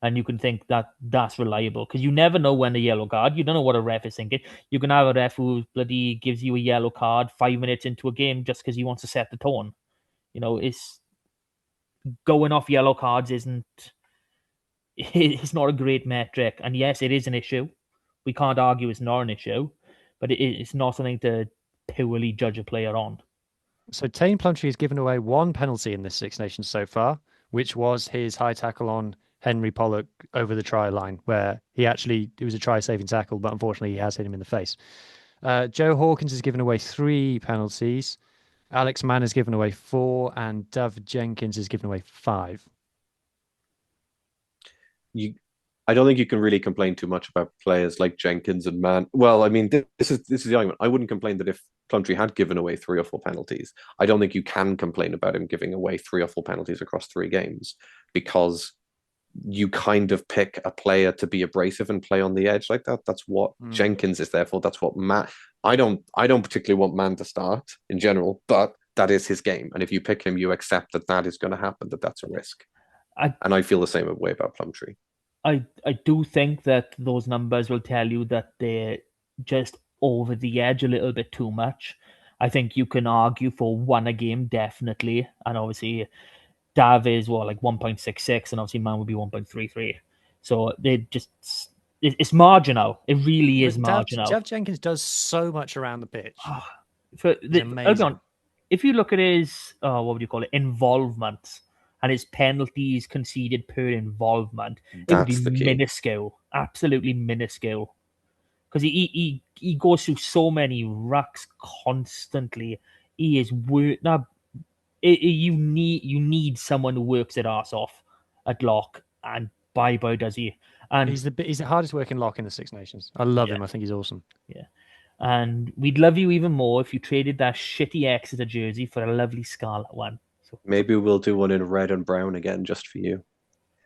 And you can think that that's reliable, because you never know when a yellow card, you don't know what a ref is thinking. You can have a ref who bloody gives you a yellow card 5 minutes into a game just because he wants to set the tone. You know, it's going off yellow cards it's not a great metric. And yes, it is an issue. We can't argue it's not an issue, but it's not something to purely judge a player on. So Tame Plumtree has given away one penalty in this Six Nations so far, which was his high tackle on Henry Pollock over the try line, where it was a try-saving tackle, but unfortunately he has hit him in the face. Joe Hawkins has given away 3 penalties. Alex Mann has given away 4, and Dove Jenkins has given away 5. I don't think you can really complain too much about players like Jenkins and Mann. Well, I mean, this is the argument. I wouldn't complain that if Plumtree had given away 3 or 4 penalties. I don't think you can complain about him giving away 3 or 4 penalties across 3 games, because you kind of pick a player to be abrasive and play on the edge like that. That's what Jenkins is there for. That's what Mann. I don't particularly want Mann to start in general, but that is his game. And if you pick him, you accept that is going to happen, that's a risk. And I feel the same way about Plumtree. I do think that those numbers will tell you that they're just over the edge a little bit too much. I think you can argue for 1 a game, definitely. And obviously, Dav is like 1.66, and obviously Mann would be 1.33. So it's marginal. It really is marginal. Dave Jenkins does so much around the pitch. Amazing. If you look at his what would you call it, involvement, and his penalties conceded per involvement, it would be minuscule, absolutely minuscule. Because he goes through so many rucks constantly. He is you need someone who works their arse off at lock, and bye does he. And he's the hardest working lock in the Six Nations. I love him. I think he's awesome. Yeah. And we'd love you even more if you traded that shitty Exeter jersey for a lovely Scarlet one. So maybe we'll do one in red and brown again, just for you.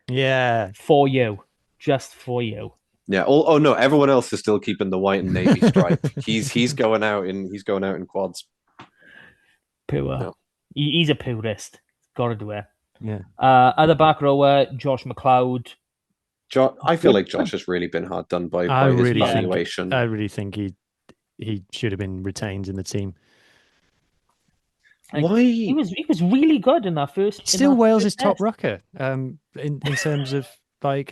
Yeah. For you. Just for you. Yeah. Oh no, everyone else is still keeping the white and navy stripe. he's going out in quads. Pure. No. He's a purist. Got to do it. Yeah. Other back rower, Josh McLeod. I feel like Josh has really been hard done by his valuation. I really think he should have been retained in the team. Why? He was really good in that first. Still Wales' top rucker. In terms of like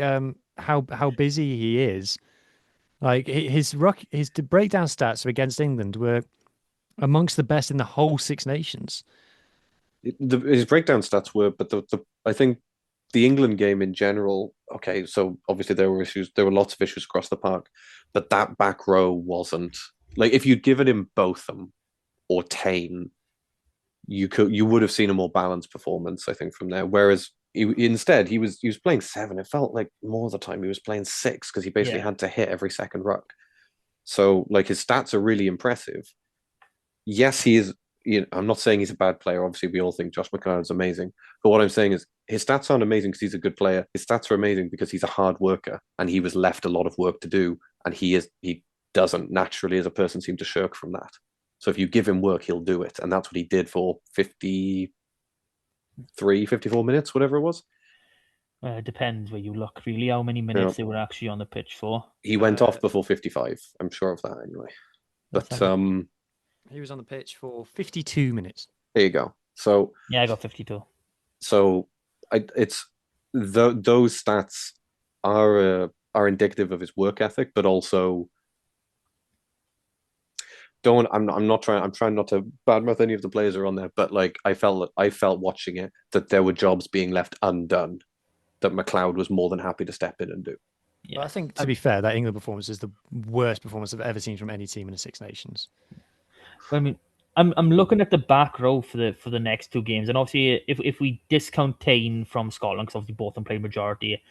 how busy he is. Like his breakdown stats against England were amongst the best in the whole Six Nations. His breakdown stats were, but I think the England game in general. Okay, so obviously there were issues. There were lots of issues across the park, but that back row wasn't like if you'd given him Botham or Tane, you would have seen a more balanced performance, I think, from there. Whereas instead he was playing 7. It felt like more of the time he was playing 6 because he basically had to hit every second ruck. So like his stats are really impressive. Yes, he is. I'm not saying he's a bad player. Obviously, we all think Josh McLeod is amazing. But what I'm saying is his stats aren't amazing because he's a good player. His stats are amazing because he's a hard worker and he was left a lot of work to do. And he doesn't naturally, as a person, seem to shirk from that. So if you give him work, he'll do it. And that's what he did for 54 minutes, whatever it was. Depends where you look, really, how many minutes they were actually on the pitch for. He went off before 55. I'm sure of that anyway. But he was on the pitch for 52 minutes. There you go. So yeah, I got 52. So those stats are indicative of his work ethic, but also I'm trying not to badmouth any of the players who are on there, but like I felt watching it that there were jobs being left undone that McLeod was more than happy to step in and do. Yeah, I think to be fair, that England performance is the worst performance I've ever seen from any team in the Six Nations. I mean, I'm looking at the back row for the next two games, and obviously, if we discount Tane from Scotland, because obviously both of them play majority,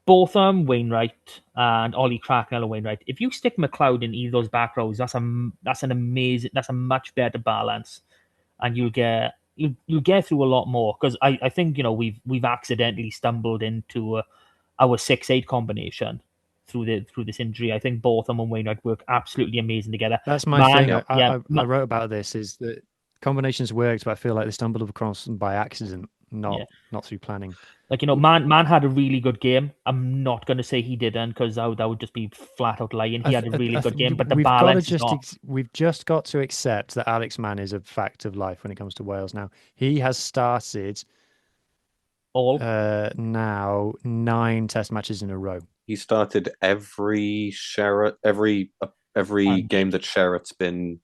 both Wainwright and Ollie Cracknell Wainwright. If you stick McLeod in either of those back rows, that's a much better balance, and you'll get through a lot more. Because I think we've accidentally stumbled into our 6-8 combination through this injury. I think both of them and Wainwright work absolutely amazing together. That's my thing. I wrote about this is that combinations worked, but I feel like they stumbled across them by accident, not through planning. Like, Man had a really good game. I'm not going to say he didn't, because that would just be flat out lying. He had a really good game, but the balance is not. We've just got to accept that Alex Mann is a fact of life when it comes to Wales now. He has started now 9 test matches in a row. He started every game that Sherratt's been.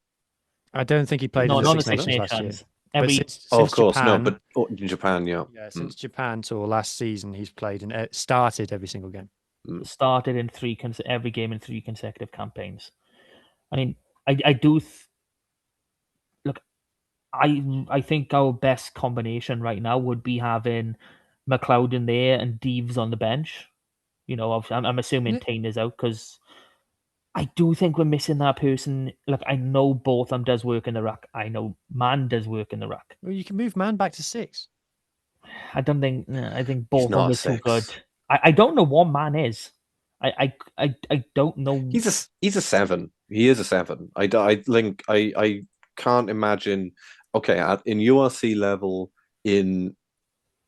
I don't think he played in the Six Nations last year. Since of course, Japan, no, but in Japan, yeah. Since Japan tour last season, he's played and started every single game. Started in every game in 3 consecutive campaigns. I mean, I do look. I think our best combination right now would be having McLeod in there and Deeves on the bench. I'm assuming Tane is out, because I do think we're missing that person. Look, I know both of them does work in the ruck. I know Mann does work in the ruck. Well, you can move Mann back to 6. I don't think. I think both of them are too good. I don't know what Mann is. I don't know. He's a 7. He is a 7. I can't imagine. Okay, in URC level, in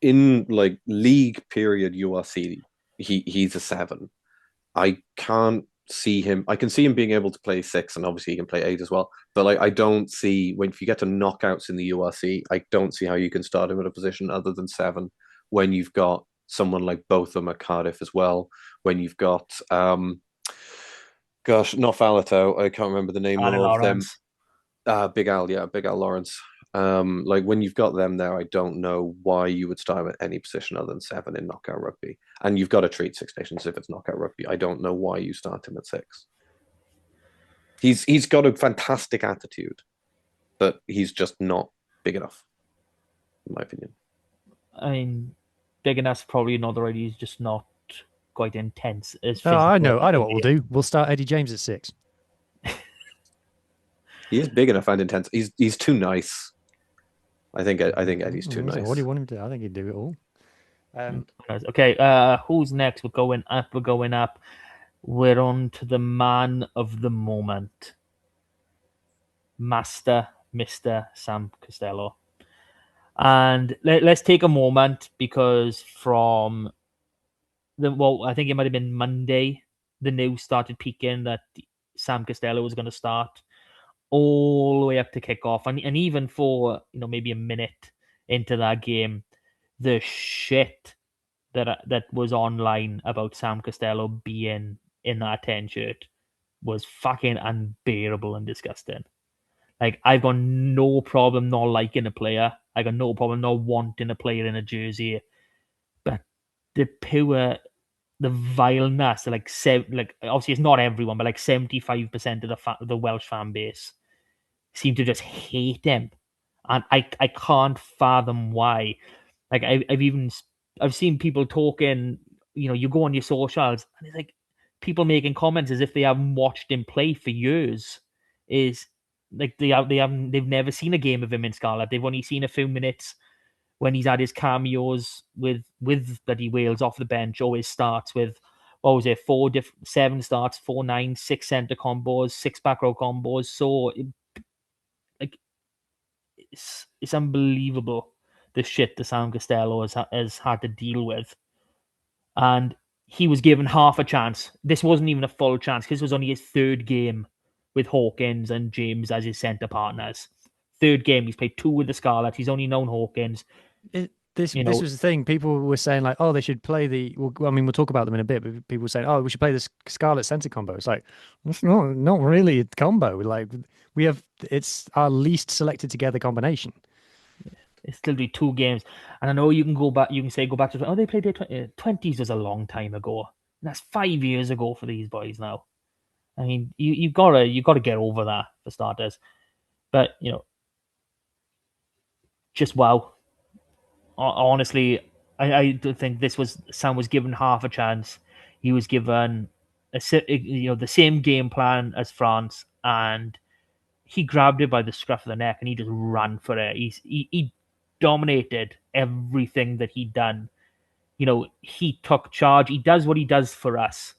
like league period URC, he's a 7. I can't see him. I can see him being able to play 6, and obviously he can play 8 as well. But like, I don't see if you get to knockouts in the URC, I don't see how you can start him at a position other than 7 when you've got someone like Botham at Cardiff as well. When you've got not Faletau, I can't remember the name of them. Big Al Lawrence. Like, when you've got them there, I don't know why you would start at any position other than 7 in knockout rugby. And you've got to treat Six Nations if it's knockout rugby. I don't know why you start him at 6. He's got a fantastic attitude, but he's just not big enough, in my opinion. I mean, big enough's probably another idea. He's just not quite intense. I know what we'll do. We'll start Eddie James at 6. He is big enough and intense. He's too nice. I think Eddie's too nice. What do you want him to do? I think he'd do it all. Okay, who's next? We're going up. We're on to the man of the moment. Mr. Sam Costello. And let's take a moment, because from I think it might have been Monday, the news started peaking that Sam Costello was going to start, all the way up to kickoff, and even for maybe a minute into that game, the shit that was online about Sam Costello being in that 10 shirt was fucking unbearable and disgusting. Like, I've got no problem not liking a player. I got no problem not wanting a player in a jersey, but the vileness, like obviously it's not everyone, but like 75% of the Welsh fan base seem to just hate him, and I can't fathom why. Like, I've seen people talking. You go on your socials, and it's like people making comments as if they haven't watched him play for years. Is like they've never seen a game of him in Scarlet. They've only seen a few minutes when he's had his cameos with bloody Wales off the bench, or his starts with, what was it, 7 starts, 4 9, 6 centre combos, 6 back row combos. So it's unbelievable the shit that Sam Costello has had to deal with. And he was given half a chance. This wasn't even a full chance. This was only his third game with Hawkins and James as his centre partners. Third game. He's played 2 with the Scarlets. He's only known Hawkins. This was the thing. People were saying like, oh, they should play the. Well, I mean, we'll talk about them in a bit. But people were saying, oh, we should play the Scarlet centre combo. It's like, it's not really a combo. Like it's our least selected together combination. It's still be 2 games, and I know you can go back. You can say go back to they played their 20s was a long time ago. And that's 5 years ago for these boys now. I mean, you gotta get over that for starters. But just wow. Honestly, I don't think Sam was given half a chance. He was given the same game plan as France, and he grabbed it by the scruff of the neck and he just ran for it. He dominated everything that he'd done. He took charge. He does what he does for us.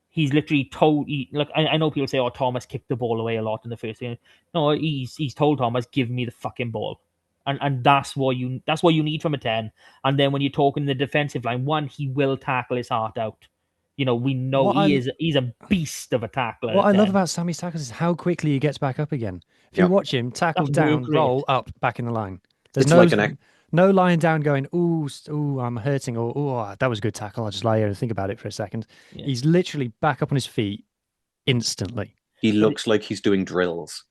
He's literally told. Look, I know people say, "Oh, Thomas kicked the ball away a lot in the first game." No, he's told Thomas, "Give me the fucking ball." And that's what you need from a 10. And then when you're talking the defensive line, one, he will tackle his heart out. We know he's a beast of a tackler. What I love about Sammy's tackles is how quickly he gets back up again. If you watch him tackle down, roll up, back in the line. There's no lying down going, ooh, I'm hurting, or ooh, that was a good tackle. I'll just lie here and think about it for a second. Yeah. He's literally back up on his feet instantly. He looks like he's doing drills.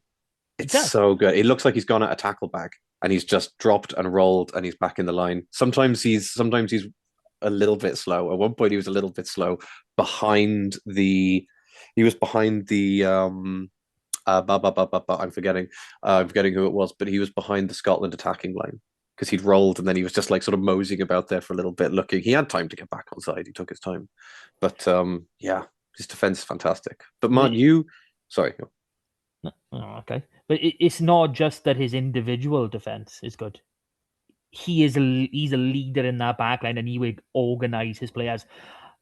It's so good. It looks like he's gone at a tackle bag and he's just dropped and rolled and he's back in the line. Sometimes he's a little bit slow. At one point he was a little bit slow behind the I'm forgetting who it was, but he was behind the Scotland attacking line because he'd rolled and then he was just like sort of moseying about there for a little bit looking. He had time to get back on side. He took his time. But his defense is fantastic. But Mark, sorry. Okay. But it's not just that his individual defense is good. He's a leader in that backline and he would organize his players.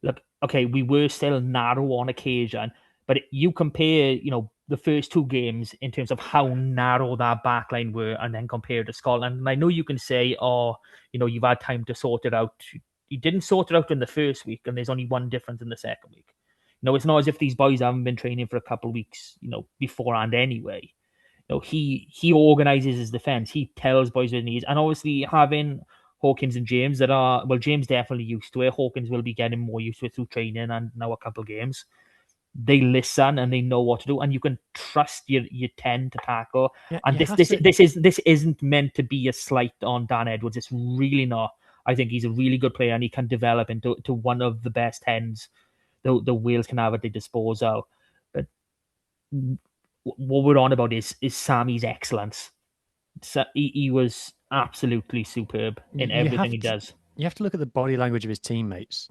Look, okay, we were still narrow on occasion, but you compare, the first 2 games in terms of how narrow that backline were and then compare to Scotland. And I know you can say, you've had time to sort it out. You didn't sort it out in the first week and there's only one difference in the second week. It's not as if these boys haven't been training for a couple of weeks, beforehand anyway. He organizes his defense. He tells boys what he needs. And obviously having Hawkins and James James definitely used to it. Hawkins will be getting more used to it through training and now a couple of games. They listen and they know what to do, and you can trust your 10 to tackle. Yeah, and this isn't meant to be a slight on Dan Edwards. It's really not. I think he's a really good player and he can develop into one of the best 10s the Wales can have at their disposal. But what we're on about is Sammy's excellence. So he was absolutely superb in everything he does. You have to look at the body language of his teammates.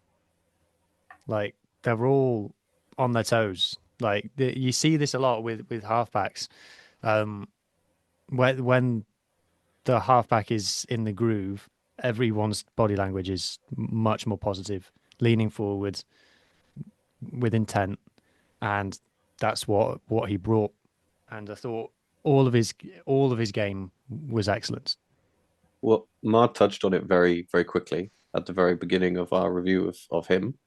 Like, they're all on their toes. Like, you see this a lot with halfbacks. When the halfback is in the groove, everyone's body language is much more positive, leaning forward with intent, and that's what he brought. And I thought all of his game was excellent. Well, Mark touched on it very, very quickly at the very beginning of our review of him.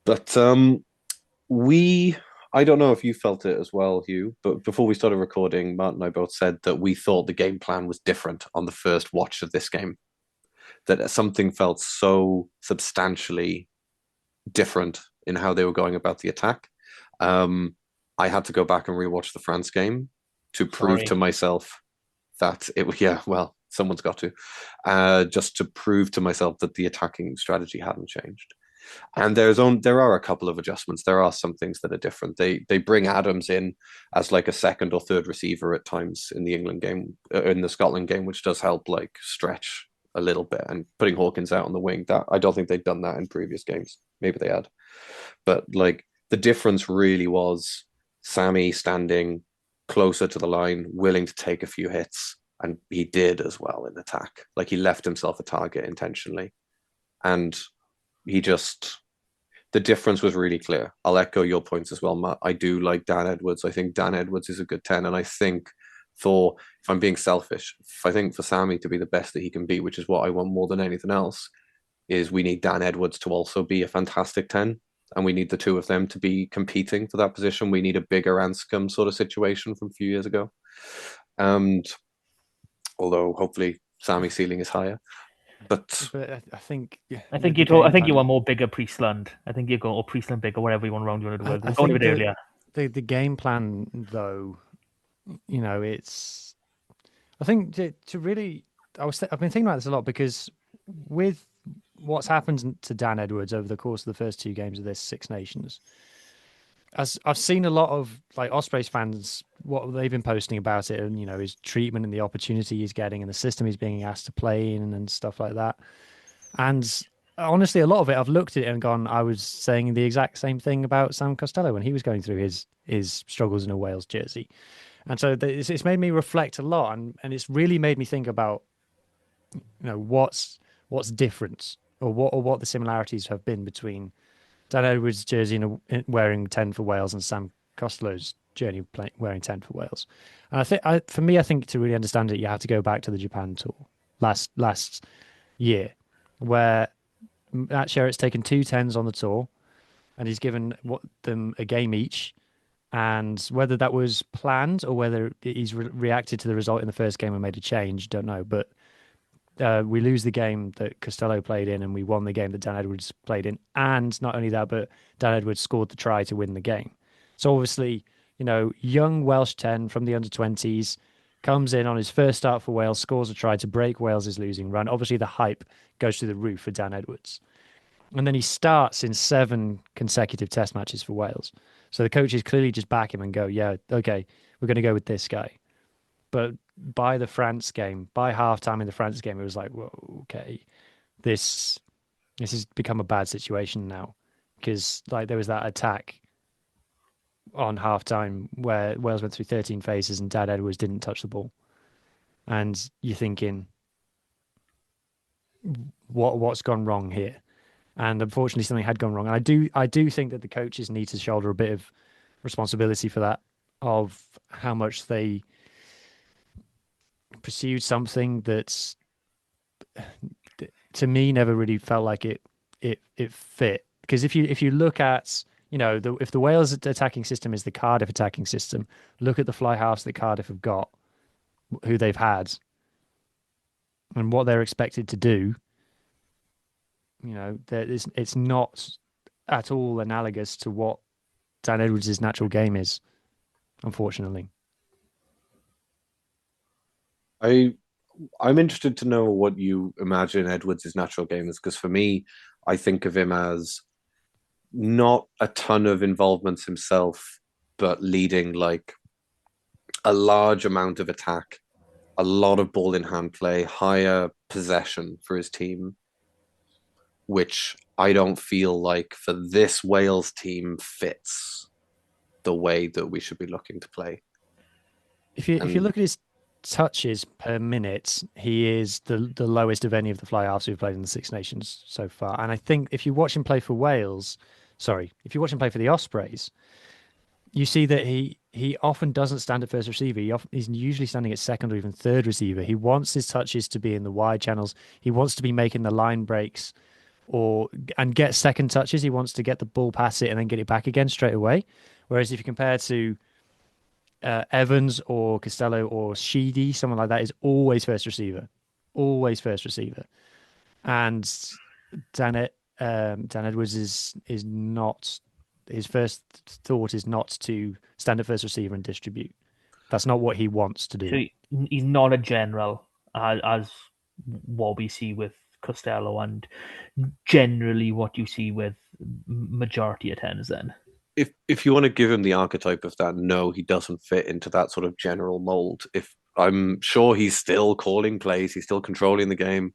But I don't know if you felt it as well, Hugh, but before we started recording, Matt and I both said that we thought the game plan was different on the first watch of this game. That something felt so substantially different in how they were going about the attack. I had to go back and rewatch the France game to prove to myself that someone's got to, just to prove to myself that the attacking strategy hadn't changed. And there are a couple of adjustments. There are some things that are different. They bring Adams in as like a second or third receiver at times in the England game, in the Scotland game, which does help like stretch a little bit, and putting Hawkins out on the wing. That I don't think they'd done that in previous games. Maybe they had, but like the difference really was Sammy standing closer to the line, willing to take a few hits, and he did as well in attack. Like he left himself a target intentionally, and the difference was really clear. I'll echo your points as well, Matt. I do like Dan Edwards. I think Dan Edwards is a good 10, and I think Thor, if I'm being selfish, I think for Sammy to be the best that he can be, which is what I want more than anything else, is we need Dan Edwards to also be a fantastic 10. And we need the two of them to be competing for that position. We need a bigger Anscombe sort of situation from a few years ago. And although hopefully Sammy's ceiling is higher. But I think I think you want more bigger Priestland. I think you go or Priestland bigger, whatever you want around you want to do. We're going with earlier. The game plan, though, it's. I think to really, I've been thinking about this a lot because with what's happened to Dan Edwards over the course of the first 2 games of this Six Nations, as I've seen a lot of like Ospreys fans, what they've been posting about it, and his treatment and the opportunity he's getting, and the system he's being asked to play in, and stuff like that. And honestly, a lot of it, I've looked at it and gone, I was saying the exact same thing about Sam Costello when he was going through his struggles in a Wales jersey. And so it's made me reflect a lot, and it's really made me think about, what's different, or what the similarities have been between Dan Edwards' jersey wearing 10 for Wales and Sam Costello's journey wearing 10 for Wales. And I think to really understand it, you have to go back to the Japan tour last year, where Matt Sherritt's taken 2 10s on the tour, and he's given them a game each. And whether that was planned or whether he's reacted to the result in the first game and made a change, don't know. But we lose the game that Costello played in, and we won the game that Dan Edwards played in. And not only that, but Dan Edwards scored the try to win the game. So obviously, young Welsh 10 from the under-20s comes in on his first start for Wales, scores a try to break Wales' losing run. Obviously, the hype goes through the roof for Dan Edwards. And then he starts in 7 consecutive test matches for Wales. So the coaches clearly just back him and go, yeah, okay, we're going to go with this guy. But by the France game, by halftime in the France game, it was like, whoa, okay, this has become a bad situation now, because like there was that attack on halftime where Wales went through 13 phases and Dan Edwards didn't touch the ball, and you're thinking, what's gone wrong here? And unfortunately, something had gone wrong. And I do think that the coaches need to shoulder a bit of responsibility for that, of how much they pursued something that's, to me, never really felt like it fit. Because if you look at, if the Wales attacking system is the Cardiff attacking system, look at the fly halves that Cardiff have got, who they've had, and what they're expected to do. It's not at all analogous to what Dan Edwards' natural game is, unfortunately. I'm interested to know what you imagine Edwards' natural game is, because for me, I think of him as not a ton of involvements himself, but leading like a large amount of attack, a lot of ball in hand play, higher possession for his team, which I don't feel like for this Wales team fits the way that we should be looking to play. If you look at his touches per minute, he is the lowest of any of the fly halves who've played in the Six Nations so far. And I think if you watch him play for the Ospreys, you see that he often doesn't stand at first receiver. He's usually standing at second or even third receiver. He wants his touches to be in the wide channels. He wants to be making the line breaks and get second touches. He wants to get the ball past it and then get it back again straight away. Whereas if you compare to Evans or Costello or Sheedy, someone like that is always first receiver. And Dan Edwards is not, his first thought is not to stand at first receiver and distribute. That's not what he wants to do. So he's not a general, as what we see with Costello and generally what you see with majority of 10s then. If you want to give him the archetype of that, no, he doesn't fit into that sort of general mold. I'm sure he's still calling plays, he's still controlling the game,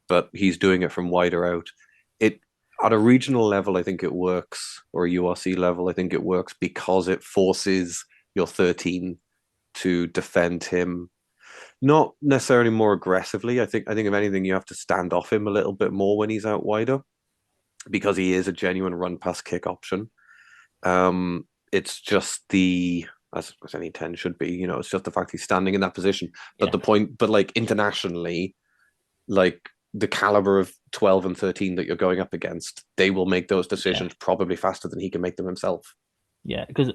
but he's doing it from wider out. At a regional level, I think it works, or a URC level, I think it works because it forces your 13 to defend him, not necessarily more aggressively. I think if anything, you have to stand off him a little bit more when he's out wider, because he is a genuine run pass kick option. It's just the as any 10 should be. You know, it's just the fact he's standing in that position. But like internationally, like the caliber of 12 and 13 that you're going up against, they will make those decisions probably faster than he can make them himself. Yeah, because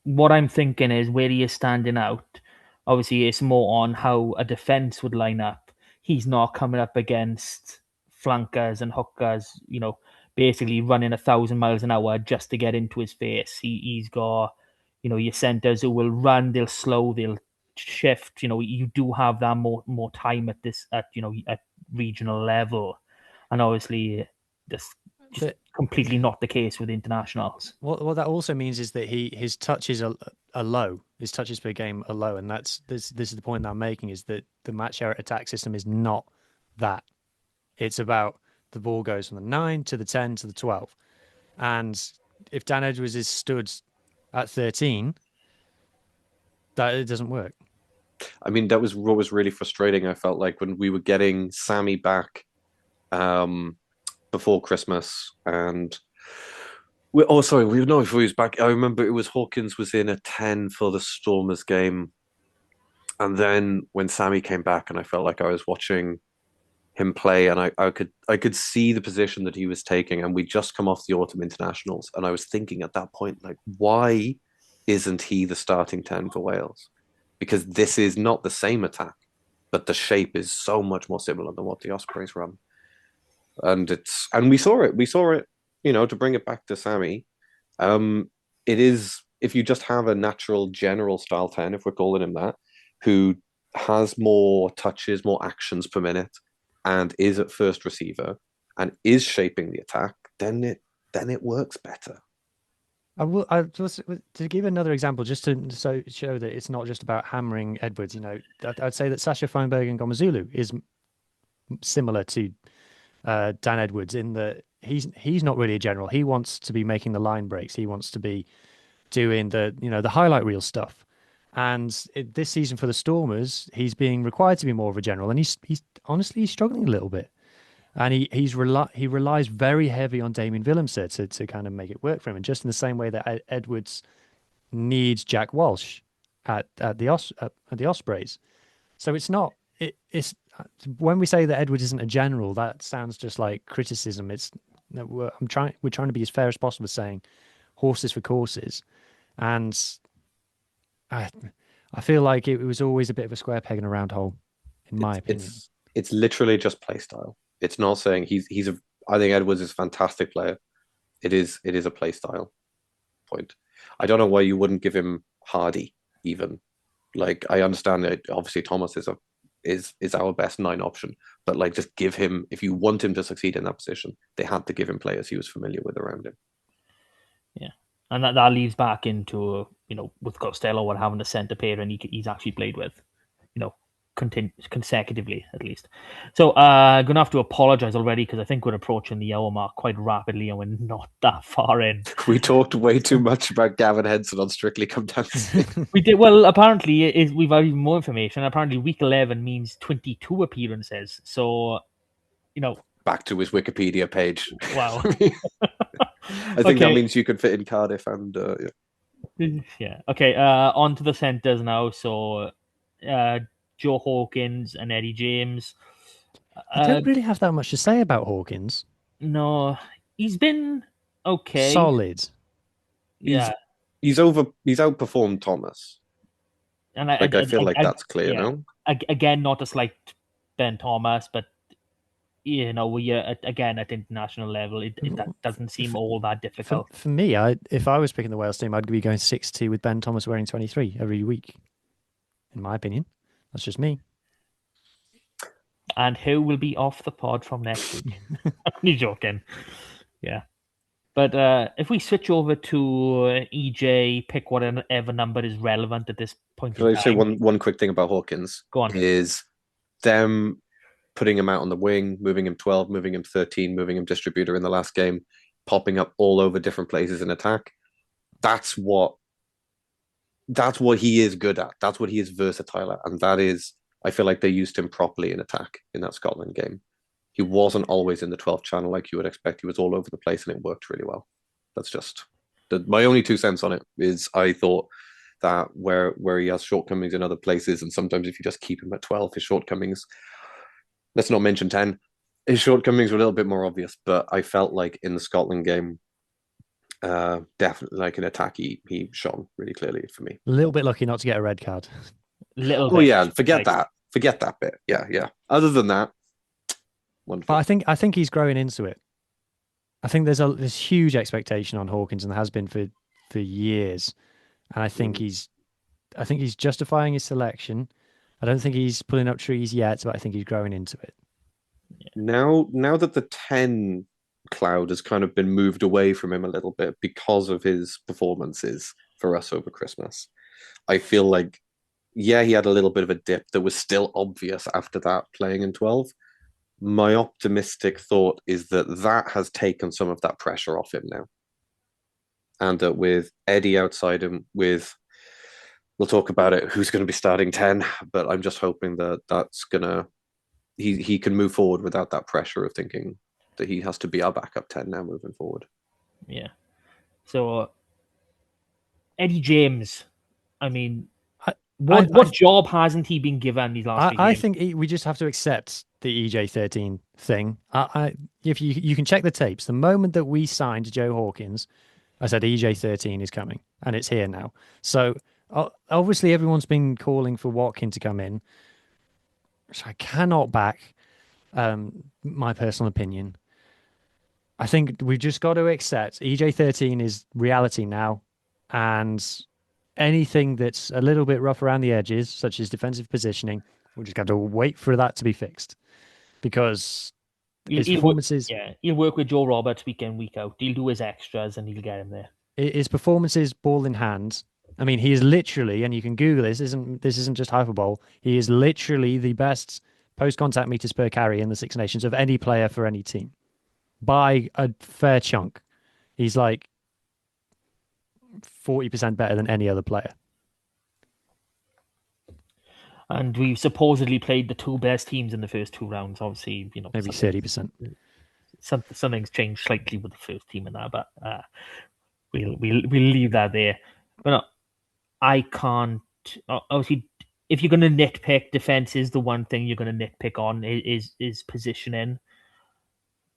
what I'm thinking is where he is standing out, obviously it's more on how a defence would line up. He's not coming up against flankers and hookers, you know, basically running 1,000 miles an hour just to get into his face. He's got, you know, your centres who will run, they'll slow, they'll shift. You know, you do have that more time at regional level, and obviously this just completely not the case with internationals. What that also means is that his touches are low. His touches per game are low, and this is the point that I'm making, is that the match share attack system is not that. It's about the ball goes from the 9 to the 10 to the 12, and if Dan Edwards is stood at 13, that it doesn't work. I mean, that was what was really frustrating. I felt like when we were getting Sammy back before Christmas, and we didn't know if he was back. I remember it was Hawkins was in a 10 for the Stormers game, and then when Sammy came back, and I felt like I was watching him play, and I could see the position that he was taking, and we just come off the autumn internationals, and I was thinking at that point, like, why isn't he the starting 10 for Wales? Because this is not the same attack, but the shape is so much more similar than what the Ospreys run. And we saw it, you know, to bring it back to Sammy. It is, if you just have a natural general style 10, if we're calling him that, who has more touches, more actions per minute, and is at first receiver and is shaping the attack, then it works better. To give another example, just to show that it's not just about hammering Edwards. You know, I'd say that Sasha Feinberg and Gomezulu is similar to Dan Edwards in that he's not really a general. He wants to be making the line breaks. He wants to be doing the highlight reel stuff. And this season for the Stormers, he's being required to be more of a general, and he's honestly struggling a little bit. And he relies very heavy on Damien Willemse to kind of make it work for him. And just in the same way that Edwards needs Jack Walsh at the Ospreys. So it's not, when we say that Edwards isn't a general, that sounds just like criticism. We're trying to be as fair as possible, saying horses for courses. And I feel like it was always a bit of a square peg in a round hole, in my opinion. It's literally just play style. It's not saying I think Edwards is a fantastic player. It is a play style point. I don't know why you wouldn't give him Hardy even. Like, I understand that obviously Thomas is our best 9 option, but like, just give him, if you want him to succeed in that position, they had to give him players he was familiar with around him. Yeah. And that leads back into, you know, with Costello, what having a centre pair and he's actually played with, you know, consecutively at least. So I'm going to have to apologise already because I think we're approaching the hour mark quite rapidly and we're not that far in. We talked way too much about Gavin Henson on Strictly Come Dancing. We did. Well, apparently we've had even more information. Apparently week 11 means 22 appearances. So, you know. Back to his Wikipedia page. Wow. I think that means you could fit in Cardiff and yeah. Okay. On to the centres now. So Joe Hawkins and Eddie James. I don't really have that much to say about Hawkins. No, he's been okay. Solid. Yeah. He's outperformed Thomas. And I feel like that's clear, no? Again, not to slight Ben Thomas, but you know, again at international level, it doesn't seem all that difficult. For me, if I was picking the Wales team, I'd be going 6-2 with Ben Thomas wearing 23 every week. In my opinion, that's just me. And who will be off the pod from next week? You're joking, yeah. But if we switch over to EJ, pick whatever number is relevant at this point. Can I say one quick thing about Hawkins? Go on. Is them putting him out on the wing, moving him 12, moving him 13, moving him distributor in the last game, popping up all over different places in attack. That's what he is good at. That's what he is versatile at. And that is, I feel like they used him properly in attack in that Scotland game. He wasn't always in the 12th channel like you would expect. He was all over the place and it worked really well. That's just my only 2 cents on it is I thought that where he has shortcomings in other places, and sometimes if you just keep him at 12, his shortcomings, let's not mention 10, his shortcomings were a little bit more obvious. But I felt like in the Scotland game, definitely like in attack, he shone really clearly for me. A little bit lucky not to get a red card. Little Oh bit. yeah, forget Like, that bit. Yeah. Other than that, wonderful. But I think he's growing into it. I think there's this huge expectation on Hawkins, and there has been for years. And I think he's justifying his selection. I don't think he's pulling up trees yet, but I think he's growing into it. Now that the 10 cloud has kind of been moved away from him a little bit because of his performances for us over Christmas, I feel like, yeah, he had a little bit of a dip that was still obvious after that playing in 12. My optimistic thought is that has taken some of that pressure off him now. And that with Eddie outside him, we'll talk about it, who's going to be starting 10, but I'm just hoping that's going to, he can move forward without that pressure of thinking that he has to be our backup 10 now moving forward. Yeah. So, Eddie James, I mean, what job hasn't he been given these last few games? I think we just have to accept the EJ13 thing. If you can check the tapes, the moment that we signed Joe Hawkins, I said EJ13 is coming, and it's here now. So obviously everyone's been calling for Watkin to come in, which I cannot back. My personal opinion. I think we've just got to accept EJ13 is reality now, and anything that's a little bit rough around the edges, such as defensive positioning, we'll just got to wait for that to be fixed. Because his performances... he'll work with Joe Roberts week in, week out. He'll do his extras and he'll get him there. His performances, ball in hand, I mean, he is literally, and you can Google this isn't just hyperbole, he is literally the best post-contact meters per carry in the Six Nations of any player for any team. By a fair chunk. He's like 40% better than any other player. And we've supposedly played the two best teams in the first two rounds. Obviously, maybe 30%. Something's changed slightly with the first team and that, but we'll leave that there. But no, I can't. Obviously, if you're going to nitpick, defense is the one thing you're going to nitpick on is positioning.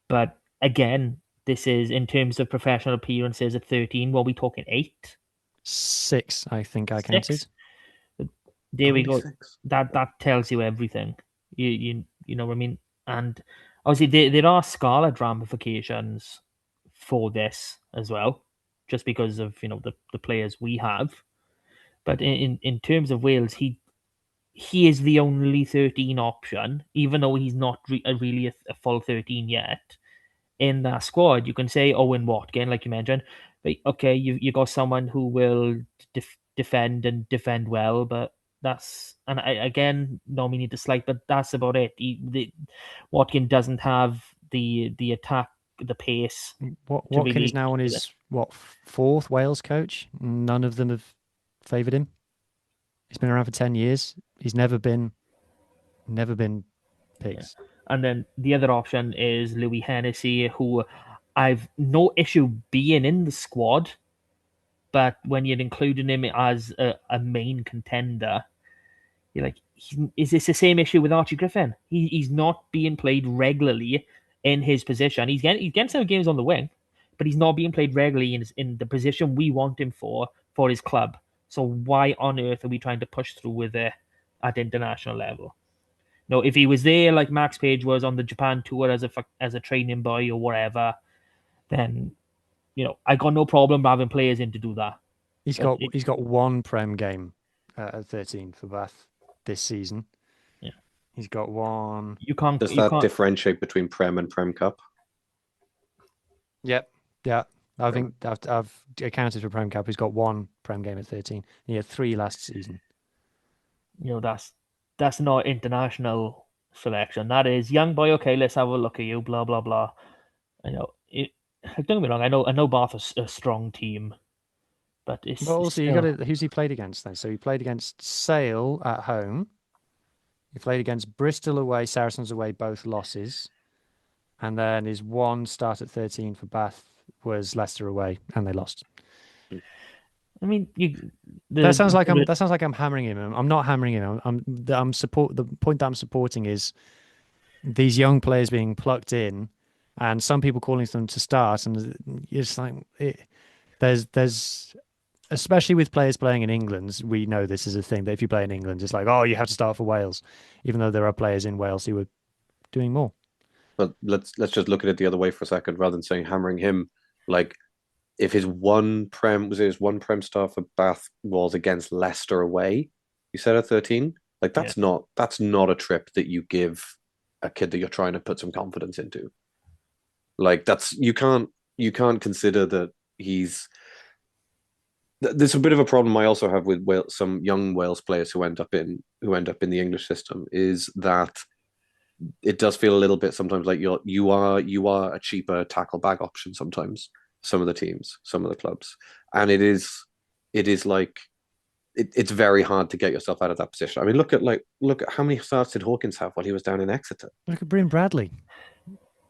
But again, this is in terms of professional appearances at 13. What are we talking? 8? 6, I think I counted. There we go. That tells you everything. You know what I mean? And obviously there are Scarlet ramifications for this as well, just because of the players we have. But in terms of Wales, he is the only 13 option, even though he's not really a full 13 yet. In that squad, you can say Owen Watkin, like you mentioned, but okay, you got someone who will defend and defend well, but again, no meaning to slight, but that's about it. Watkin doesn't have the attack, the pace. Watkin is now on his 4th Wales coach. None of them have favoured him. He's been around for 10 years. He's never been picked. Yeah. And then the other option is Louis Hennessy, who I've no issue being in the squad, but when you're including him as a main contender, you're like, is this the same issue with Archie Griffin? He's not being played regularly in his position. He's getting some games on the wing, but he's not being played regularly in the position we want him for his club. So why on earth are we trying to push through with it at international level? No, if he was there like Max Page was on the Japan tour as a training boy or whatever, then I got no problem having players in to do that. He's got one Prem game at 13 for Bath this season. Yeah, he's got one. Does that differentiate between Prem and Prem Cup? Yep. Yeah. I think I've accounted for Prem Cup. He's got one Prem game at 13. He had 3 last season. That's not international selection. That is young boy. Okay, let's have a look at you. Blah blah blah. Don't get me wrong. I know Bath is a strong team, but it's. But also, you got to. Who's he played against then? So he played against Sale at home. He played against Bristol away, Saracens away, both losses, and then his one start at 13 for Bath was Leicester away, and they lost. I mean, that sounds like I'm hammering him. I'm not hammering him. I'm support. The point that I'm supporting is these young players being plucked in, and some people calling them to start, and it's like there's especially with players playing in England, we know this is a thing that if you play in England, it's like, oh, you have to start for Wales, even though there are players in Wales who are doing more. But let's just look at it the other way for a second, rather than saying hammering him. Like, if his one prem start for Bath was against Leicester away, you said at 13. Like, that's not a trip that you give a kid that you're trying to put some confidence into. Like, that's you can't consider that he's. There's a bit of a problem I also have with some young Wales players who end up in the English system, is that it does feel a little bit sometimes like you are a cheaper tackle bag option sometimes. Some of the teams, some of the clubs, and it is like it's very hard to get yourself out of that position. I mean, look at how many starts did Hawkins have while he was down in Exeter? Look at Brian Bradley.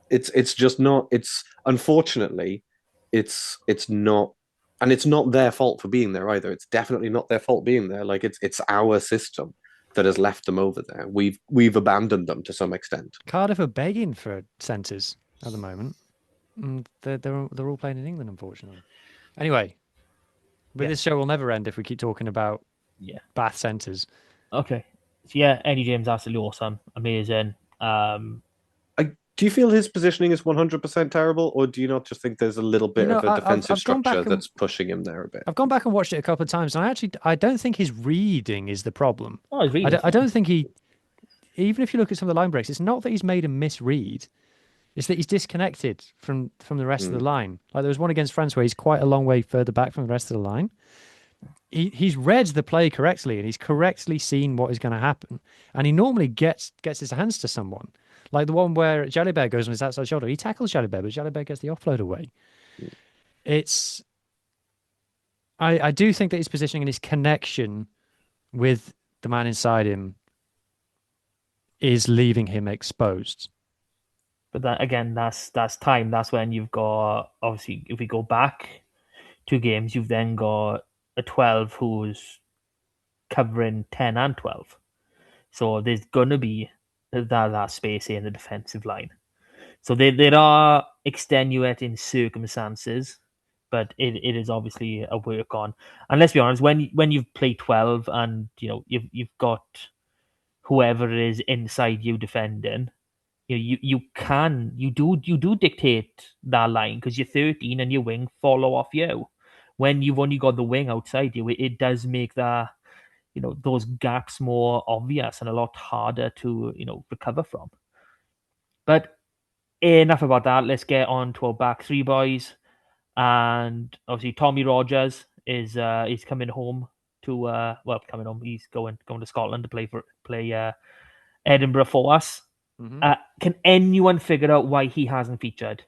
It's just not. It's unfortunately, it's not, and it's not their fault for being there either. It's definitely not their fault being there. Like, it's our system that has left them over there. We've abandoned them to some extent. Cardiff are begging for centres at the moment. They're all playing in England, unfortunately. Anyway, but this show will never end if we keep talking about Bath centres. Okay. So yeah, Eddie James, absolutely awesome, amazing. Do you feel his positioning is 100% terrible, or do you not just think there's a little bit of a defensive structure that's pushing him there a bit? I've gone back and watched it a couple of times, and I don't think his reading is the problem. Oh, his reading. I don't think even if you look at some of the line breaks, it's not that he's made a misread. It's that he's disconnected from the rest of the line. Like, there was one against France where he's quite a long way further back from the rest of the line. He's read the play correctly, and he's correctly seen what is going to happen. And he normally gets his hands to someone. Like the one where Jalibert goes on his outside shoulder. He tackles Jalibert, but Jalibert gets the offload away. I do think that his positioning and his connection with the man inside him is leaving him exposed. But that, again, that's time. That's when you've got, obviously, if we go back 2 games, you've then got a 12 who's covering 10 and 12. So there's going to be that space in the defensive line. So there are extenuating circumstances, but it is obviously a work on. And let's be honest, when you've played 12 and you've got whoever is inside you defending, you do dictate that line, because you're 13 and your wing follow off you. When you've only got the wing outside you, it does make that those gaps more obvious and a lot harder to recover from. But enough about that. Let's get on to our back three, boys. And obviously Tommy Rogers is coming home to coming home. He's going to Scotland to play Edinburgh for us. Mm-hmm. Can anyone figure out why he hasn't featured?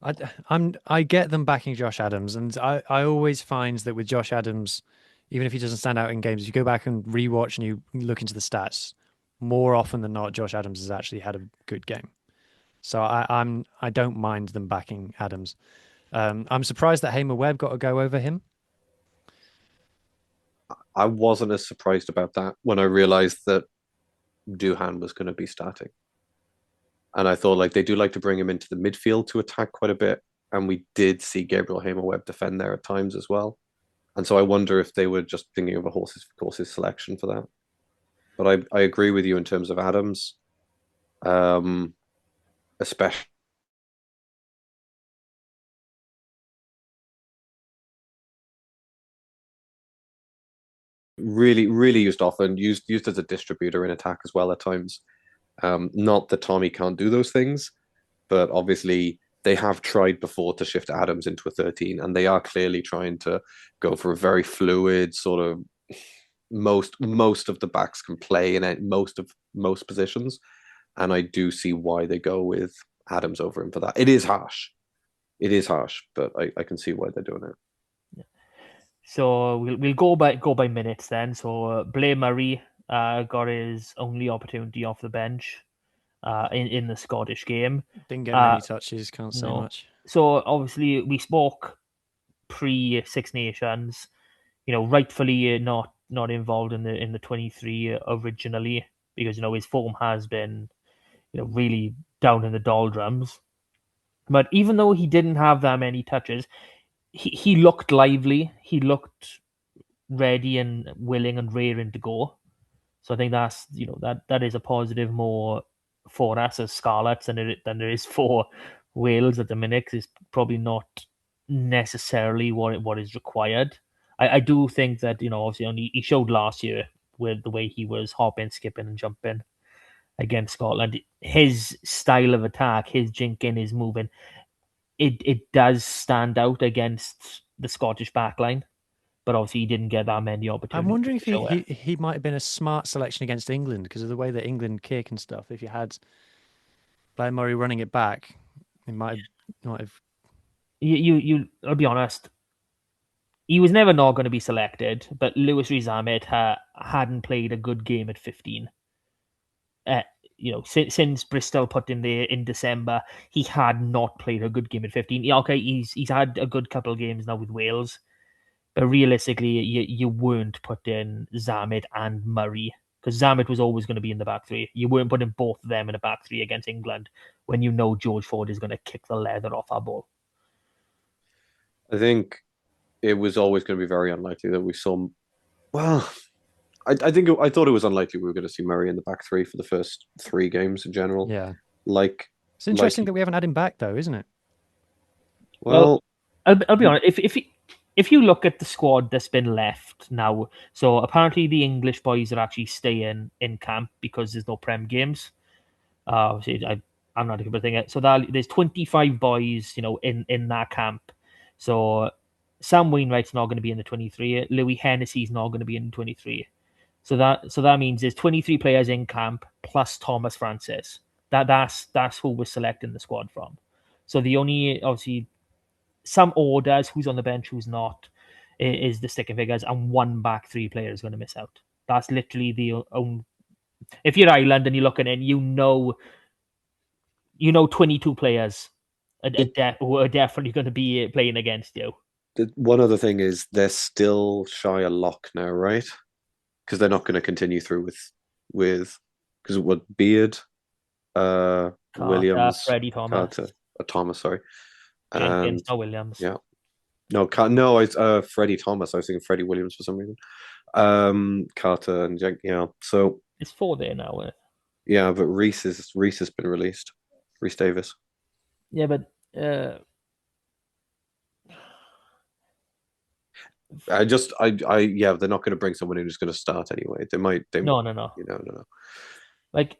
I get them backing Josh Adams, and I always find that with Josh Adams, even if he doesn't stand out in games, if you go back and rewatch and you look into the stats, more often than not, Josh Adams has actually had a good game. So I don't mind them backing Adams. I'm surprised that Hamer Webb got a go over him. I wasn't as surprised about that when I realized that Duhan was going to be starting. And I thought, like, they do like to bring him into the midfield to attack quite a bit. And we did see Gabriel Hamer Webb defend there at times as well. And so I wonder if they were just thinking of a horse's selection for that. But I agree with you in terms of Adams, especially. Really, really used often, used as a distributor in attack as well at times. Not that Tommy can't do those things, but obviously they have tried before to shift Adams into a 13, and they are clearly trying to go for a very fluid sort of most of the backs can play in most positions, and I do see why they go with Adams over him for that. It is harsh, but I can see why they're doing it. Yeah. So we'll go by minutes then. So Blair Murray got his only opportunity off the bench in the Scottish game. Didn't get many touches, can't say much. So obviously we spoke pre-Six Nations, rightfully not involved in the 23 originally, because his form has been really down in the doldrums. But even though he didn't have that many touches, he looked lively. He looked ready and willing and raring to go. So I think that's that is a positive more for us as Scarlets than there is for Wales at the minute. 'Cause it's probably not necessarily what is required. I do think that obviously he showed last year with the way he was hopping, skipping, and jumping against Scotland. His style of attack, his jinking, his moving, it does stand out against the Scottish backline. But obviously, he didn't get that many opportunities. I'm wondering if to show it. he might have been a smart selection against England because of the way that England kick and stuff. If you had Blair Murray running it back, he might have. I'll be honest. He was never not going to be selected, but Lewis Rees-Zammit hadn't played a good game at 15. Since Bristol put in there in December, he had not played a good game at 15. Yeah, okay, he's had a good couple of games now with Wales, but realistically, you weren't putting Zammit and Murray, because Zammit was always going to be in the back three. You weren't putting both of them in a back three against England when George Ford is going to kick the leather off our ball. I think it was always going to be very unlikely that we saw. Well, I thought it was unlikely we were going to see Murray in the back three for the first 3 games in general. Yeah, it's interesting that we haven't had him back though, isn't it? Well, I'll be honest. If you look at the squad that's been left now, so apparently the English boys are actually staying in camp because there's no Prem games. Obviously, I'm not a good thing. So there's 25 boys, in that camp. So Sam Wainwright's not going to be in the 23. Louis Hennessy's not going to be in the 23. So that means there's 23 players in camp plus Thomas Francis. That's who we're selecting the squad from. So the only obviously some orders, who's on the bench, who's not, is the sticking figures, and 1 back 3 player is going to miss out. That's literally the only. If you're Ireland and you're looking in, 22 players who are definitely going to be playing against you. One other thing is they're still shy a lock now, right? Because they're not going to continue through with because what Beard, Carter, Williams, Freddie Thomas, Thomas, sorry, Jenkins, and no Williams. Yeah, no, Freddie Thomas. I was thinking Freddie Williams for some reason. Carter and yeah. So it's 4 there now. Yeah, but Reese has been released. Reese Davis. Yeah, but they're not going to bring someone in who's going to start anyway. No. Like,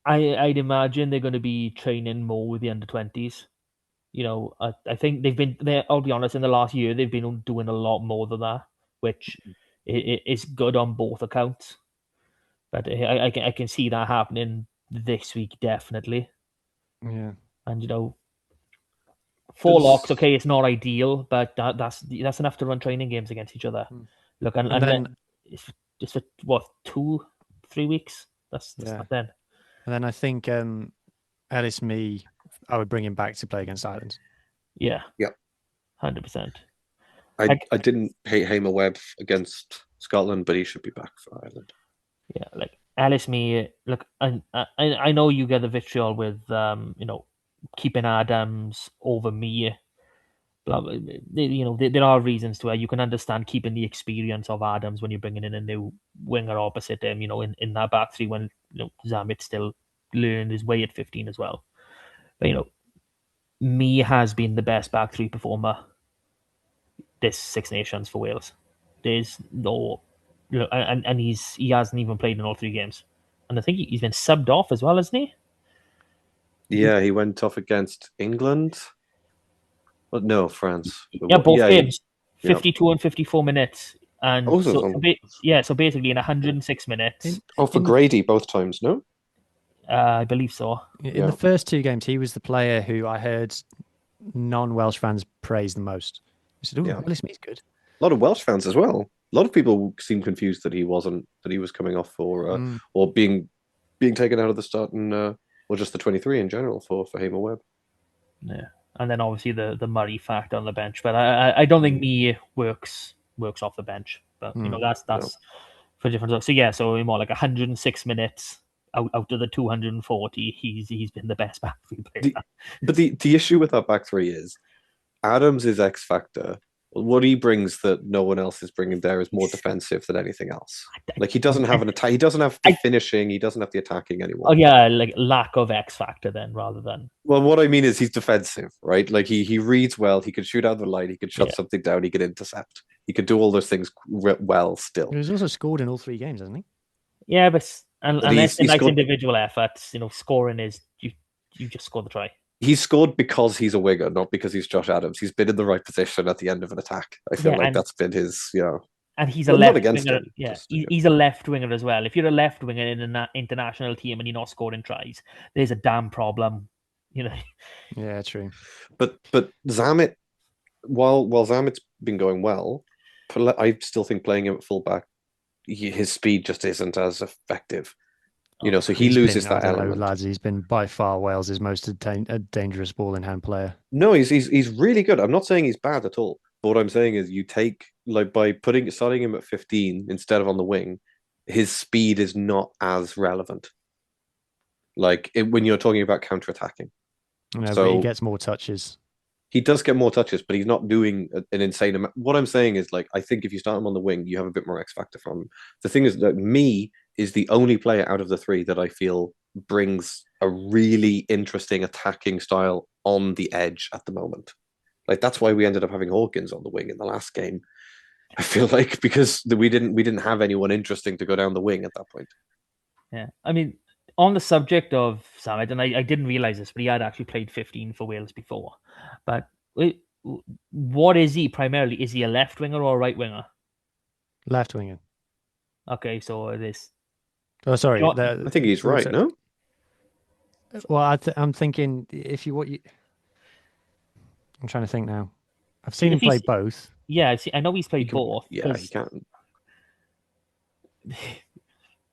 I'd imagine they're going to be training more with the under-20s. I think they've been there. I'll be honest, in the last year they've been doing a lot more than that, which is good on both accounts. But I can see that happening this week definitely. Yeah, and 4 locks. Okay, it's not ideal, but that's enough to run training games against each other. Look, and then it's just for 2-3 weeks. That's not then. And then I think Ellis Mee, I would bring him back to play against Ireland. Yeah. 100%. I didn't hate Hamer Webb against Scotland, but he should be back for Ireland. Yeah, like Ellis Mee. Look, I know you get the vitriol with keeping Adams over me. There are reasons to it. You can understand keeping the experience of Adams when you're bringing in a new winger opposite him. In that back three when Zammit's still learning his way at 15 as well. But Mee has been the best back three performer this Six Nations for Wales. There's no, and he hasn't even played in all 3 games, and I think he's been subbed off as well, hasn't he? Yeah, he went off against England. But no, France. Yeah, both games. 52 and 54 minutes. And so basically in 106 minutes. For Grady both times, no? I believe so. In the first 2 games, he was the player who I heard non-Welsh fans praise the most. I said, Ellis Mee's good. A lot of Welsh fans as well. A lot of people seem confused that he was coming off for or being taken out of the start and or just the 23 in general for Hamer Webb. Yeah. and then obviously the Murray factor on the bench. But I don't think me works off the bench. But that's for different. So yeah, so more like 106 minutes out of the 240. He's been the best back three player. But the issue with that back three is Adams is X factor. What he brings that no one else is bringing there is more defensive than anything else. Like he doesn't have an attack. He doesn't have the finishing. He doesn't have the attacking anymore. Oh yeah, like lack of X factor then rather than. Well, what I mean is he's defensive, right? Like he reads well. He can shoot out the line. He can shut something down. He can intercept. He can do all those things well still. He's also scored in all 3 games, hasn't he? Yeah, but unless it's nice individual efforts, scoring is you just score the try. He's scored because he's a winger, not because he's Josh Adams. He's been in the right position at the end of an attack. I feel like that's been his, And he's a left winger. He's a left winger as well. If you're a left winger in an international team and you're not scoring tries, there's a damn problem. Yeah, true. But Zammit, while Zammit's been going well, I still think playing him at fullback, his speed just isn't as effective. So he loses that element. Lads, he's been by far Wales's most dangerous ball in hand player. No, he's really good. I'm not saying he's bad at all. But what I'm saying is, you take by starting him at 15 instead of on the wing, his speed is not as relevant. When you're talking about counterattacking. No, but he gets more touches. He does get more touches, but he's not doing an insane amount. What I'm saying is, I think if you start him on the wing, you have a bit more X factor from him. The thing is that me is the only player out of the 3 that I feel brings a really interesting attacking style on the edge at the moment. That's why we ended up having Hawkins on the wing in the last game. I feel like because we didn't have anyone interesting to go down the wing at that point. Yeah, I mean, on the subject of Zammit, and I didn't realize this, but he had actually played 15 for Wales before. But what is he primarily? Is he a left winger or a right winger? Left winger. Okay, so this. Oh, sorry. I think he's right. No. Well, I'm thinking I'm trying to think now. I've seen him play both. Yeah, I know he's played both. Yeah, he can.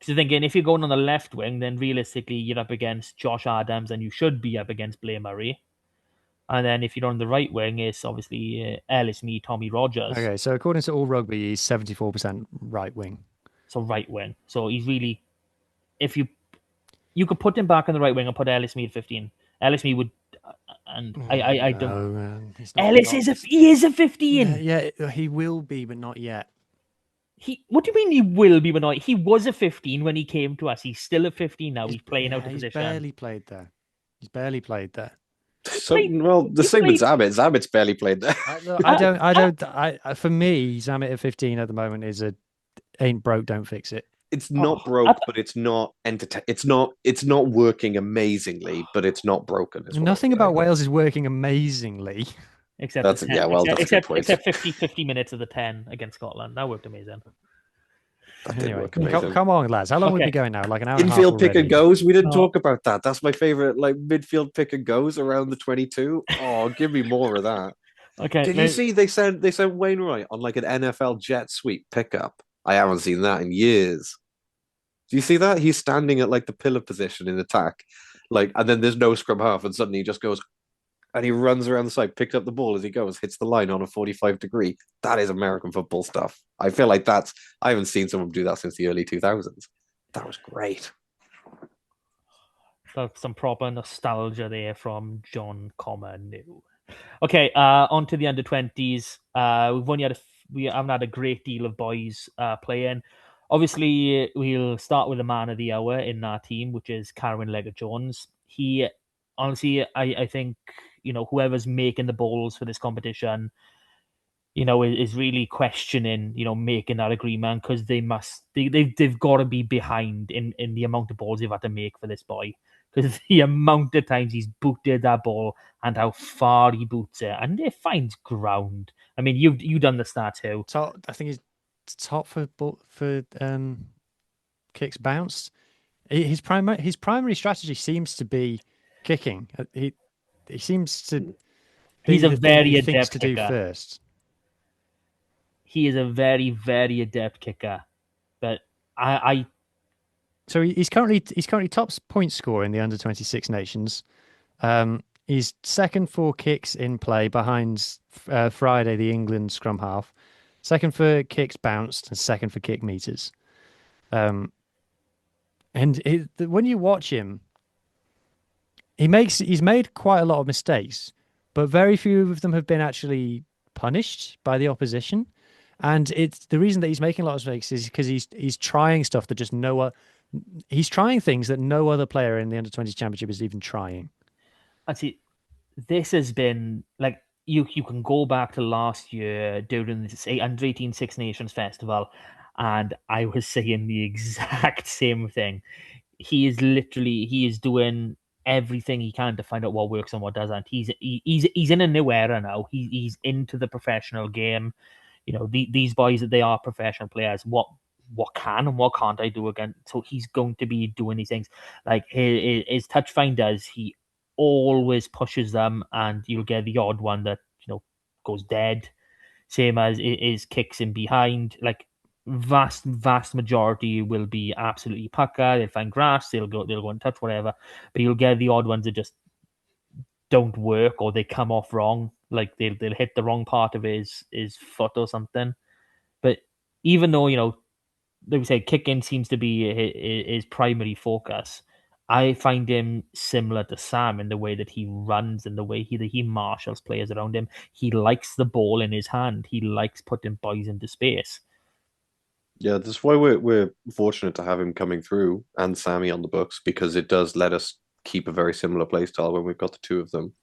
So thinking, if you're going on the left wing, then realistically you're up against Josh Adams, and you should be up against Blair Murray. And then if you're on the right wing, it's obviously Ellis, me, Tommy Rogers. Okay, so according to All Rugby, he's 74% right wing. So right wing. So he's really, if you could put him back on the right wing and put Ellis me at 15. Ellis me would, and I don't. Man, Ellis is a 15. Yeah, he will be, but not yet. What do you mean he will be, but not? He was a 15 when he came to us. He's still a 15 now. He's playing out of position. He's barely played there. So, the same with Zammit. Zammit's barely played there. For me, Zammit at 15 at the moment is ain't broke, don't fix it. It's not broke, but it's not It's not working amazingly, but it's not broken. Nothing about Wales is working amazingly. Except that's 50 minutes of the 10 against Scotland. That worked amazing. Anyway, come on, lads. How long have we been going now? Like an hour and a half Infield pick already. and goes. We didn't talk about that. That's my favorite, midfield pick and goes around the 22. Oh, give me more of that. Okay. Did you see they sent Wainwright on an NFL jet sweep pickup? I haven't seen that in years. Do you see that? He's standing at the pillar position in attack, and then there's no scrum half, and suddenly he just goes, and he runs around the side, picks up the ball as he goes, hits the line on a 45-degree. That is American football stuff. I feel like I haven't seen someone do that since the early 2000s. That was great. So some proper nostalgia there from Jon, Huw. Okay, on to the under-20s. We haven't had a great deal of boys playing. Obviously, we'll start with the man of the hour in our team, which is Carwyn Leggett-Jones. He, honestly, I think, whoever's making the balls for this competition, is really questioning, making that agreement, because they've got to be behind in the amount of balls they've had to make for this boy, because the amount of times he's booted that ball and how far he boots it, and it finds ground. I mean, you've done the stats, Huw. So I think he's top for kicks bounced. His primary strategy seems to be kicking. He seems to. He's a very adept to kicker. Do first. He is a very, very adept kicker, but So he's currently top point scorer in the under-26 nations. He's second for kicks in play behind Friday, the England scrum half. Second for kicks bounced and second for kick meters. And when you watch him, he's made quite a lot of mistakes, but very few of them have been actually punished by the opposition. And it's the reason that he's making a lot of mistakes is because he's trying stuff that just he's trying things that no other player in the under-20s championship is even trying. And see, this has been like you can go back to last year during the under-18 Six Nations Festival, and I was saying the exact same thing. He is doing everything he can to find out what works and what doesn't. He's in a new era now. He's into the professional game. You know, these boys, they are professional players. What can and what can't I do again? So he's going to be doing these things. Like his touch finders, he always pushes them, and you'll get the odd one that, you know, goes dead. Same as his kicks in behind. Like vast majority will be absolutely pucker. They'll find grass. They'll go and touch whatever. But you'll get the odd ones that just don't work, or they come off wrong. Like they'll hit the wrong part of his foot or something. But even though, you know, like we say, kicking seems to be his primary focus, I find him similar to Sam in the way that he runs and the way he marshals players around him. He likes the ball in his hand. He likes putting boys into space. Yeah, that's why we're fortunate to have him coming through and Sammy on the books, because it does let us keep a very similar play style when we've got the two of them.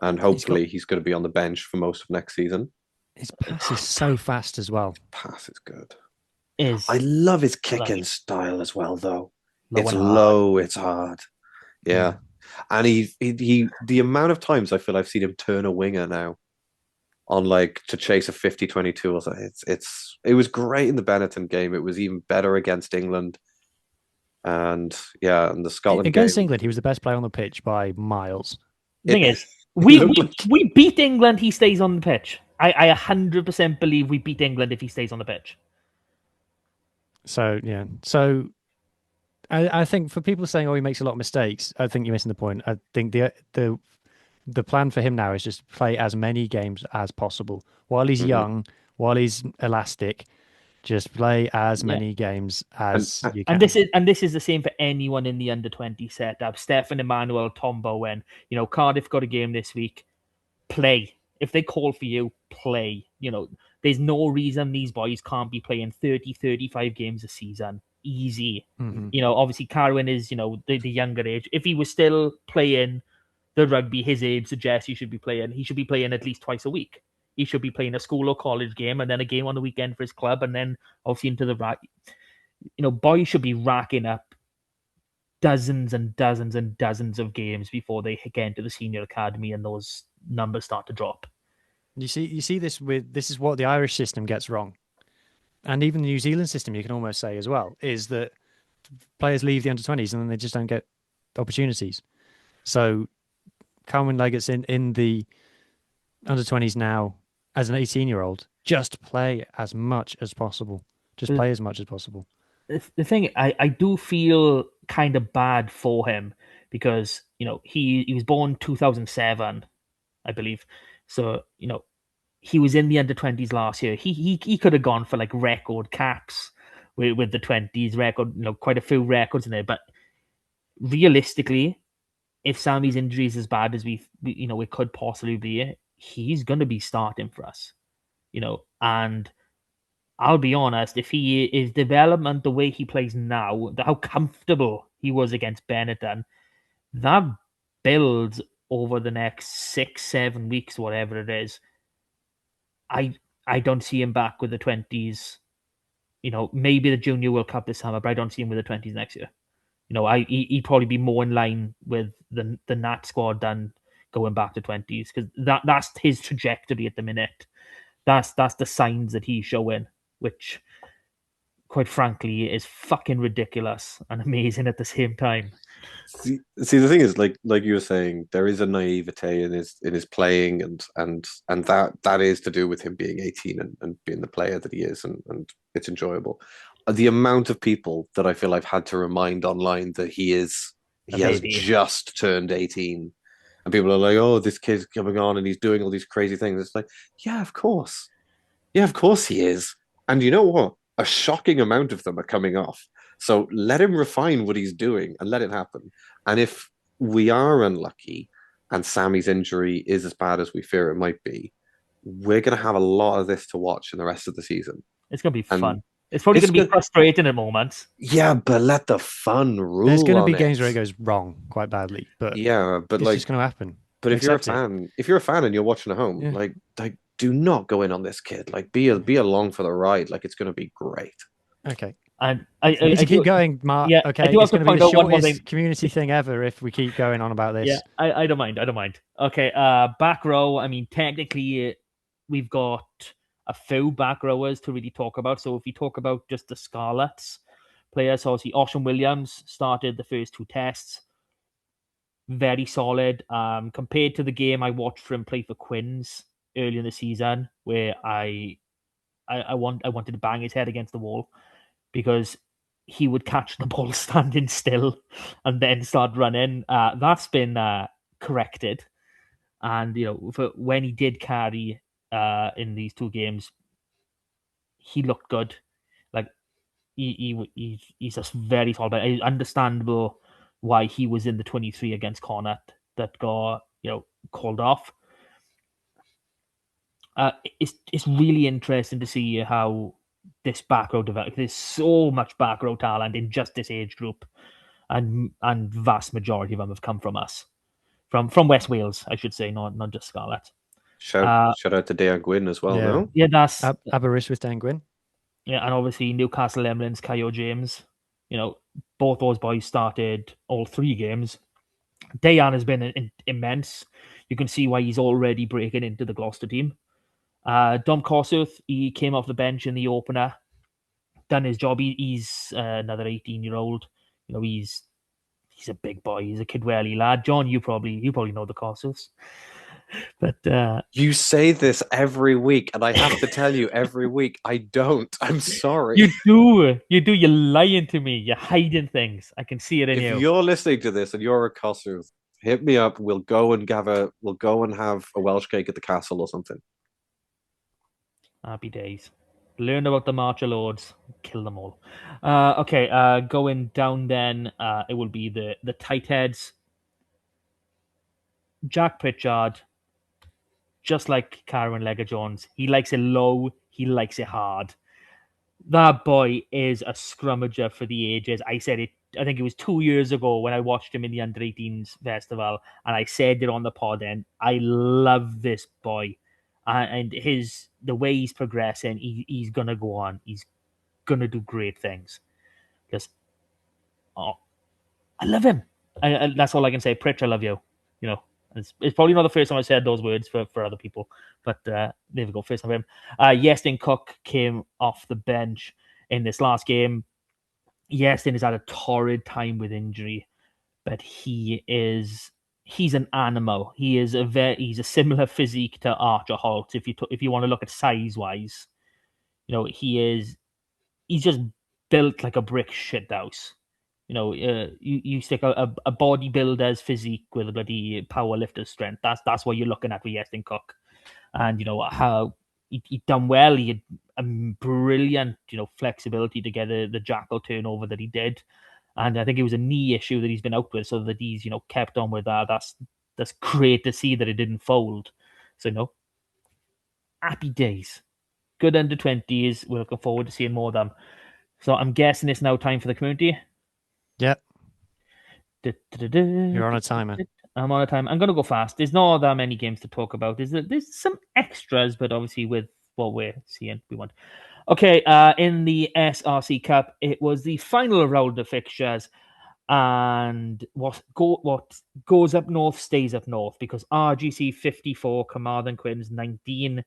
And hopefully he's going to be on the bench for most of next season. His pass is so fast as well. Pass is good. I love his kicking style as well, though. It's low, it's hard. Yeah. And he the amount of times I feel I've seen him turn a winger now on like to chase a 50-22 or something. It was great in the Benetton game. It was even better against England. And yeah, and the Scotland against game, England, he was the best player on the pitch by miles. The thing is, we beat England, he stays on the pitch. I 100% believe we beat England if he stays on the pitch. So yeah, so I think for people saying, "Oh, he makes a lot of mistakes," I think you're missing the point. I think the plan for him now is just play as many games as possible while he's young, while he's elastic. Just play as many games as you can. And this is the same for anyone in the under-20 setup. Stefan Emmanuel, Tom Bowen. You know, Cardiff got a game this week. Play. If they call for you, play. You know, there's no reason these boys can't be playing 30, 35 games a season. Easy. You know, obviously Carwyn is, you know, the younger age. If he was still playing the rugby his age suggests he should be playing at least twice a week. He should be playing a school or college game and then a game on the weekend for his club, and then obviously into the rack. You know, boys should be racking up dozens and dozens and dozens of games before they get into the senior academy and those numbers start to drop. You see this is what the Irish system gets wrong. And even the New Zealand system, you can almost say as well, is that players leave the under-20s and then they just don't get opportunities. So Calvin Leggett's in the under-20s now as an 18-year-old, just play as much as possible. Just play as much as possible. The thing, I do feel kind of bad for him because, you know, he was born 2007, I believe. So, you know, he was in the under-20s last year. He could have gone for like record caps with the 20s record, you know, quite a few records in there. But realistically, if Sammy's injury is as bad as we you know, it could possibly be, he's going to be starting for us, you know. And I'll be honest, if he is development the way he plays now, how comfortable he was against Benetton, that builds over the next 6-7 weeks, whatever it is. I don't see him back with the 20s. You know, maybe the Junior World Cup this summer, but I don't see him with the 20s next year. You know, he'd probably be more in line with the Nat squad than going back to 20s, because that's his trajectory at the minute. That's the signs that he's showing, which, quite frankly, is fucking ridiculous and amazing at the same time. See, the thing is, like you were saying, there is a naivete in his playing, and that is to do with him being 18 and being the player that he is, and it's enjoyable. The amount of people that I feel I've had to remind online that he has just turned 18, And people are like, "Oh, this kid's coming on and he's doing all these crazy things." It's like, yeah, of course. Yeah, of course he is. And you know what? A shocking amount of them are coming off. So let him refine what he's doing and let it happen. And if we are unlucky and Sammy's injury is as bad as we fear it might be, we're going to have a lot of this to watch in the rest of the season. It's going to be And fun. It's probably going to be frustrating at moments. Yeah, but let the fun rule. There's going to on be games it. where it goes wrong quite badly, but yeah, but it's like, just going to happen. But if you're a Accept it. fan, and you're watching at home, Yeah. like do not go in on this kid. Like be along for the ride. Like it's going to be great. Okay. And I need to keep going, Mark. Yeah, okay, I do have it's to going to be point the out one more shortest thing. community thing ever if we keep going on about this. Yeah, I don't mind. Okay, back row. I mean, technically, we've got a few back rowers to really talk about. So if we talk about just the Scarlets players, so obviously Ocean Williams started the first 2 tests. Very solid. Compared to the game I watched for him play for Quins early in the season, where I wanted to bang his head against the wall because he would catch the ball standing still and then start running. That's been corrected, and for when he did carry in these 2 games, he looked good. Like he's just very solid. It's understandable why he was in the 23 against Connacht that got called off. It's really interesting to see how this back row develops. There's so much back row talent in just this age group, and vast majority of them have come from us, from West Wales, I should say, not just Scarlet. Shout out to Dan Gwynn as well. Yeah. No, Yeah, that's Aberystwyth Dan Gwyn. Yeah, and obviously Newcastle Emlyn's Kyo James. Both those boys started all 3 games. Dayan has been immense. You can see why he's already breaking into the Gloucester team. Dom Kossuth, he came off the bench in the opener, done his job. He's another 18-year-old. He's a big boy. He's a Kidwelly lad. John, you probably know the Kossuths. But you say this every week, and I have to tell you every week I don't. I'm sorry. You do. You're lying to me. You're hiding things. I can see it in you. If you're listening to this and you're a Kossuth, hit me up. We'll go and have a Welsh cake at the castle or something. Happy days. Learn about the March of Lords. Kill them all. Okay, going down then, it will be the tight heads. Jack Pritchard, just like Karen Legger-Jones, he likes it low, he likes it hard. That boy is a scrummager for the ages. I said it, I think it was 2 years ago when I watched him in the Under-18s Festival, and I said it on the pod then. I love this boy. And the way he's progressing, he's going to go on. He's going to do great things. I love him. That's all I can say. Pritch, I love you. It's probably not the first time I said those words for other people, but there we go. First time for him. Iestyn Cook came off the bench in this last game. Iestyn has had a torrid time with injury, but he's an animal. He's a similar physique to Archer Holt. If you want to look at size wise, he's just built like a brick shithouse. You stick a bodybuilder's physique with a bloody powerlifter's strength. That's what you're looking at with Iestyn Cook. And how he done well. He had a brilliant flexibility to get the jackal turnover that he did. And I think it was a knee issue that he's been out with, so that he's kept on with that. That's great to see that it didn't fold. So happy days. Good under-20s. We're looking forward to seeing more of them. So I'm guessing it's now time for the community. Yep. You're on a timer. I'm on a time. I'm going to go fast. There's not that many games to talk about. There's some extras, but obviously with what we're seeing, we want. Okay, in the SRC Cup, it was the final round of fixtures, and what goes up north stays up north, because RGC 54, Carmarthen Quins 19.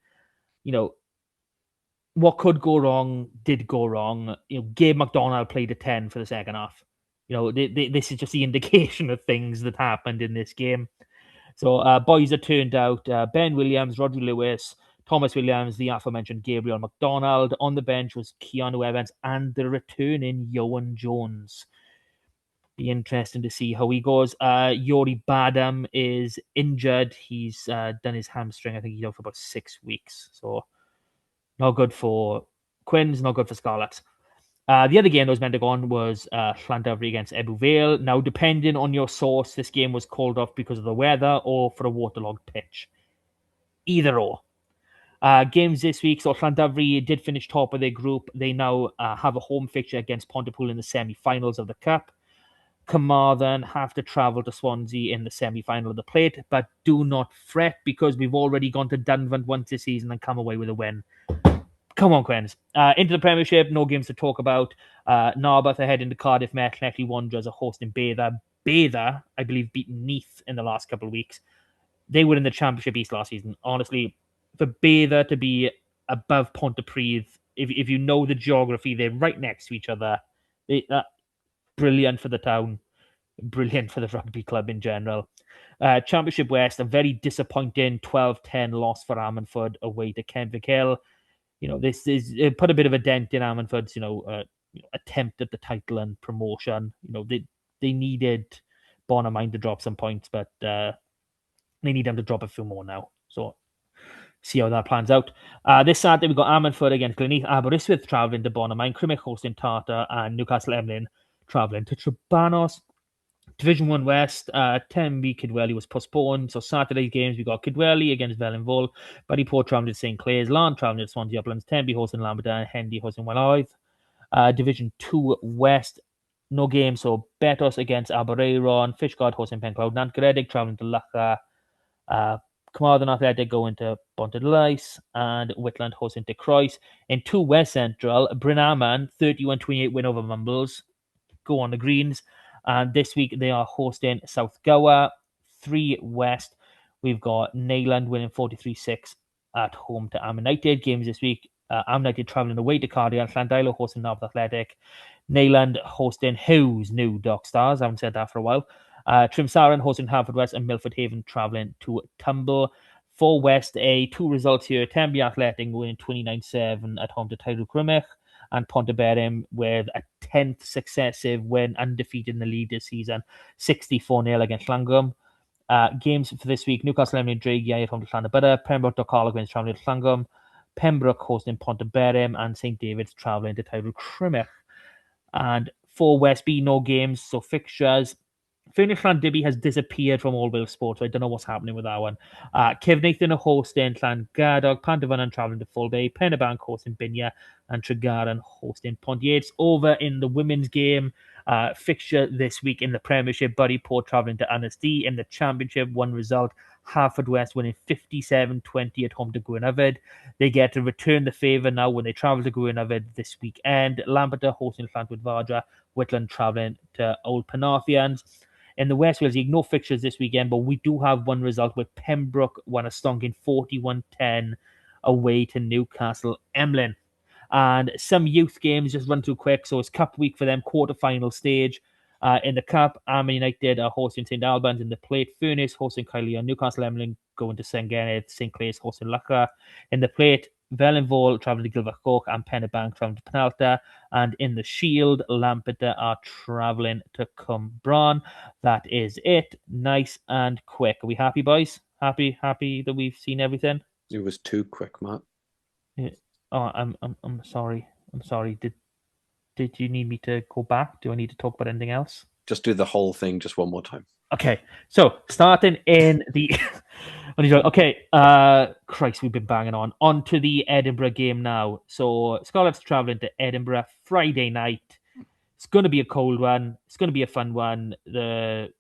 What could go wrong did go wrong. Gabe McDonald played a 10 for the second half. This is just the indication of things that happened in this game. So boys that turned out, Ben Williams, Rodri Lewis, Thomas Williams, the aforementioned Gabriel McDonald. On the bench was Keanu Evans and the returning Ioan Jones. Be interesting to see how he goes. Yori Badam is injured. He's done his hamstring. I think he's out for about 6 weeks. So not good for Quins, not good for Scarlets. The other game that was meant to go on was Llandovery against Ebbw Vale. Now, depending on your source, this game was called off because of the weather or for a waterlogged pitch. Either or. Games this week, so Llandovery did finish top of their group. They now have a home fixture against Pontypool in the semi-finals of the Cup. Carmarthen have to travel to Swansea in the semi-final of the Plate, but do not fret because we've already gone to Dunvant once this season and come away with a win. Come on, Quens. Into the Premiership, no games to talk about. Narberth are heading to Cardiff Met. Neckley Wanderers are hosting Bather. Bather, I believe, beaten Neath in the last couple of weeks. They were in the Championship East last season. Honestly, for Bather to be above Pontypridd, if you know the geography, they're right next to each other. Brilliant for the town. Brilliant for the rugby club in general. Championship West, a very disappointing 12-10 loss for Ammanford away to Kenfig Hill. This is put a bit of a dent in Ammanford's, attempt at the title and promotion. They needed Bonamine to drop some points, but they need them to drop a few more now. So see how that plans out. This Saturday we've got Ammanford against Gleneath, Aberystwyth travelling to Bonamine, Crymych hosting Tartar, and Newcastle Emlyn travelling to Trebanos. Division 1 West, Tenby Kidwelly was postponed. So Saturday's games, we got Kidwelly against Vellinvole, Buddyport travelling to St. Clair's, Larne travelling to Swansea Uplands, Tenby hosting Lamberton, and Hendy hosting Welloedd. Division 2 West, no game. So Betos against Aberaeron, Fishguard hosting Pencloud, Nantgaredig travelling to Lacha, Carmarthen Athletic going to Pontedlice, and Whitland hosting to Croyce. In 2 West Central, Bryn Aman 31-28 win over Mumbles. Go on the Greens. And this week they are hosting South Gower. 3 West, we've got Neyland winning 43-6 at home to Am United. Games this week, Am United travelling away to Cardiff, Llandilo hosting Narberth Athletic, Neyland hosting Huw's new Dock Stars. I haven't said that for a while. Trimsaran hosting Haverfordwest, and Milford Haven travelling to Tumble. 4 West, 2 results here. Tenby Athletic winning 29-7 at home to Tyrell Crymych, and Pontyberem with a 10th successive win, undefeated in the league this season, 64-0 against Llangwm. Games for this week, Newcastle Emlyn Dreigiau at home to Llanybydr, Pembroke Dochal against travelling to Llangwm, Pembroke hosting Pontyberem, and St David's travelling to Tyrell Crymych. And 4 West B, no games, so fixtures. Furnish Llandibby has disappeared from All Wales Sports, so I don't know what's happening with that one. Cefneithin are hosting Llangadog, Panderfynon travelling to Fulbay, Pennebank hosting Binia, and Tregaron hosting Pont Yates. Over in the women's game, fixture this week in the Premiership, Buddyport travelling to Annesty. In the Championship, 1 result, Haverfordwest winning 57-20 at home to Gwynafod. They get to return the favour now when they travel to Gwynafod this weekend. Lamberton hosting Llantwit Vardra, Whitland travelling to Old Penarthians. In the West Wales League, no fixtures this weekend, but we do have 1 result with Pembroke won a stonking 41-10 away to Newcastle Emlyn. And some youth games, just run through quick. So it's Cup week for them, quarter-final stage. In the Cup, Am United are hosting St Albans. In the Plate, Furness hosting Caerleon, Newcastle Emlyn going to St Gened, St Clair's hosting Lacha. In the Plate, Vellinvole travelling to Gilvercock, and Pennebank travelling to Penalta. And in the Shield, Lampeter are travelling to Cwmbran. That is it. Nice and quick. Are we happy, boys? Happy that we've seen everything? It was too quick, Matt. Yeah. Oh, I'm sorry. I'm sorry. Did you need me to go back? Do I need to talk about anything else? Just do the whole thing just one more time. Okay, so starting in the... Okay, Christ, we've been banging on to the Edinburgh game now. So Scarlets travelling to Edinburgh Friday night. It's going to be a cold one. It's going to be a fun one. The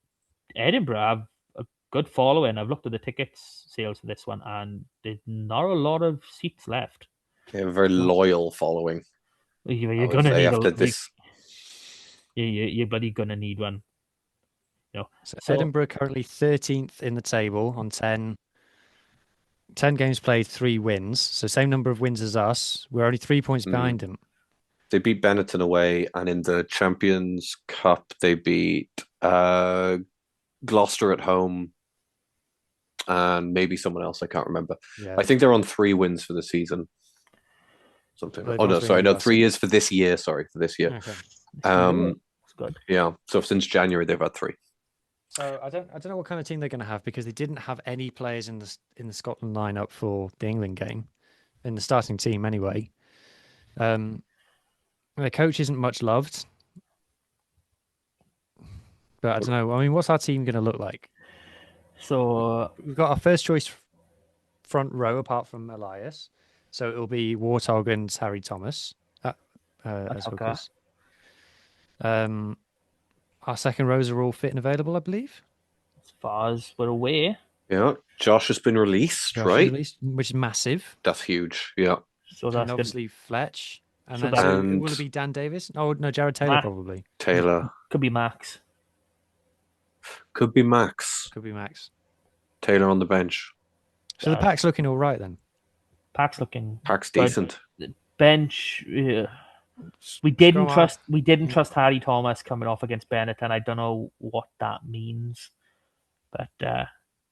Edinburgh have a good following. I've looked at the tickets sales for this one, and there's not a lot of seats left. They have a very loyal following. You're going to need after this. You're bloody going to need one. So Edinburgh currently 13th in the table on 10 games played, 3 wins. So same number of wins as us. We're only 3 points behind them. They beat Benetton away, and in the Champions Cup, they beat Gloucester at home, and maybe someone else. I can't remember. Yeah. I think they're on 3 wins for the season. Something. Oh no, sorry, no, 3 is for this year. Sorry, for this year. Okay. good. Yeah. So since January, they've had 3. So I don't know what kind of team they're going to have, because they didn't have any players in the Scotland lineup for the England game, in the starting team anyway. Their coach isn't much loved, but I don't know. I mean, what's our team going to look like? So We've got our first choice front row apart from Elias, so it'll be Warthog and Harry Thomas as hookers. Our second rows are all fit and available, I believe. as far as we're aware. Yeah. Josh has been released, Josh right? released, which is massive. That's huge. Yeah. So And that's obviously Fletch. And So then that- so And- will it be Dan Davis? Oh no, Jared Taylor Matt. probably. Taylor. could be Max. Could be Max. Could be Max. Taylor on the bench. So the pack's looking all right then. Pack's looking Pack's good. decent. Bench. We didn't Scrum trust. half. We didn't trust Harry Thomas coming off against Bennett, and I don't know what that means. But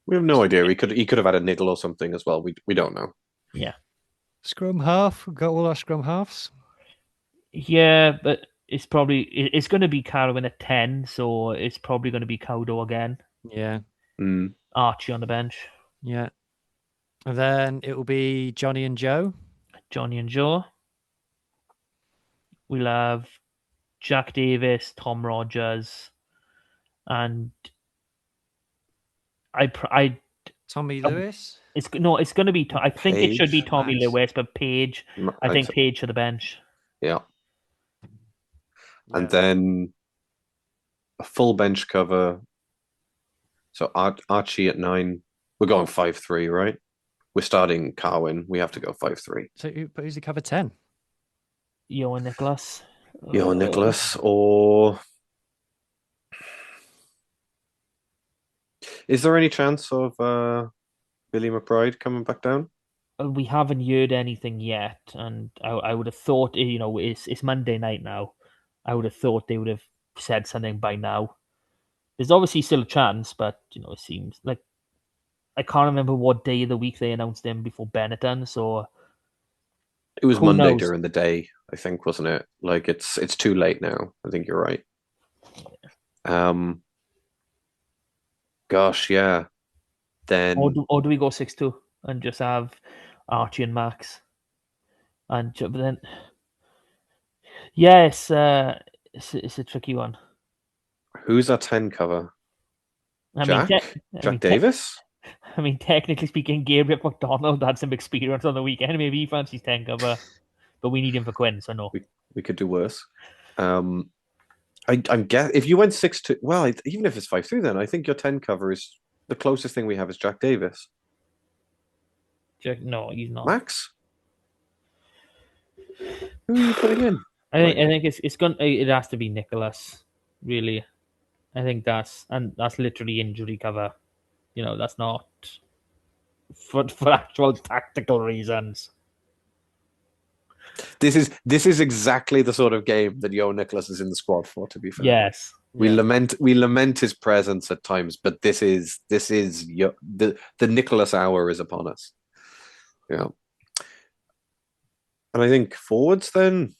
We have no idea. He could have had a niggle or something as well. We don't know. yeah, Scrum half. We've got all our scrum halves. yeah, but it's going to be Carwin at 10, so it's probably going to be Cowdo again. Yeah. Mm. Archie on the bench, Yeah. And then it will be Johnny and Joe. Johnny and Joe. We'll have Jack Davis, Tom Rogers, and Tommy Lewis. it's going to be. I think it should be Page. Tommy Max. Lewis, but Page. I think Page to the bench. Yeah. And then a full bench cover. So Archie at 9. We're going 5-3, right? We're starting Carwin. We have to go 5-3. So who's the cover 10? Johan Nicholas. Nicholas, or is there any chance of Billy McBride coming back down? We haven't heard anything yet, and I would have thought, it's Monday night now. I would have thought they would have said something by now. There's obviously still a chance, but it seems like I can't remember what day of the week they announced him before Benetton. So It was who Monday knows? during the day, I think, wasn't it? Like it's too late now. I think you're right. Gosh, yeah. Then Or do we go 6-2 and just have Archie and Max? But then, yes, it's a tricky one. who's our 10 cover? I Jack? mean, Jack Davis? I mean, technically speaking, Gabriel McDonald had some experience on the weekend. Maybe he fancies 10 cover, but we need him for Quinn, so no. We could do worse. I'm guess if you went 6-2, well, even if it's 5-3, then I think your 10 cover is the closest thing we have is Jack Davis. No, he's not. Max? Who are you putting in? I think it has to be Nicholas, really. I think that's literally injury cover. That's not for actual tactical reasons. This is exactly the sort of game that Joe Nicholas is in the squad for, to be fair. Yes. We lament his presence at times, but this is the Nicholas hour is upon us. Yeah. And I think forwards then.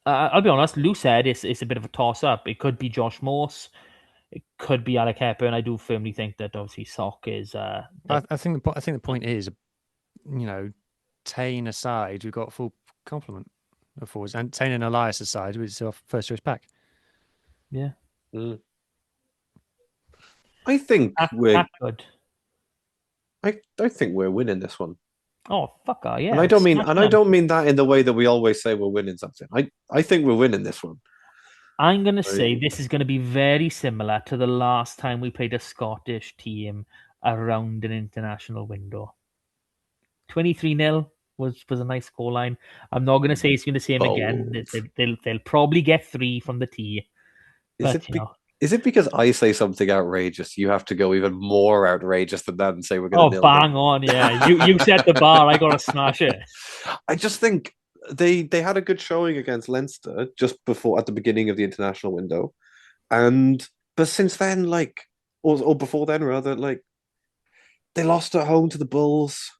I'll be honest. Lou said it's a bit of a toss up. It could be Josh Morse. It could be Alec Hepburn. I do firmly think that obviously Sock is. I think the point is, Tane aside, we've got a full complement of forwards, and Tane and Elias aside, we're still first choice pack. Yeah. I think we're good. I think we're winning this one. Oh fuck yeah! And I don't mean that in the way that we always say we're winning something. I think we're winning this one. I'm gonna say this is gonna be very similar to the last time we played a Scottish team around an international window. 23-0 was a nice scoreline. I'm not gonna say it's gonna say the same again. They'll probably get 3 from the tee. Is it because I say something outrageous, you have to go even more outrageous than that and say we're going to bang on, yeah. You set the bar, I gotta smash it. I just think they had a good showing against Leinster just before at the beginning of the international window, but since then, or before then rather, they lost at home to the Bulls.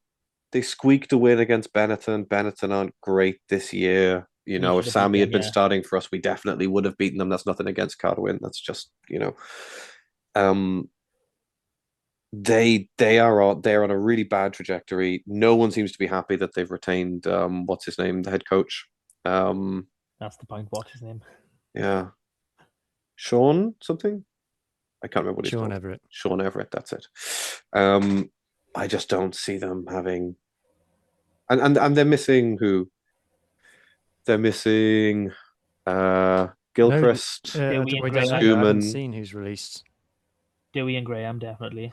They squeaked a win against Benetton. Benetton aren't great this year. You know, if should have Sammy had beaten been them, yeah. starting for us, we definitely would have beaten them. That's nothing against Carwyn. That's just, they're on a really bad trajectory. No one seems to be happy that they've retained what's his name, the head coach. That's the point. What's his name? Yeah, Sean something. I can't remember what he's Sean called. Everett. Sean Everett. That's it. I just don't see them having, and they're missing who? They're missing Gilchrist, Dewey and I Graham. haven't Schumann. seen who's released. Dewey and Graham, definitely.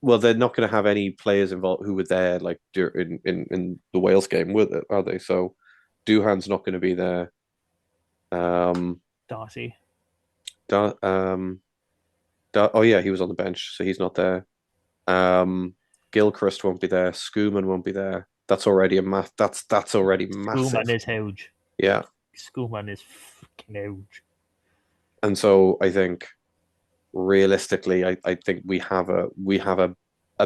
Well, they're not going to have any players involved who were there like in the Wales game, are they? So Doohan's not going to be there. Darcy. Oh yeah, he was on the bench, so he's not there. Gilchrist won't be there. Schumann won't be there. That's already that's already massive. Schumann is huge. Yeah, Schumann is fucking huge. and so I think realistically, I think we have a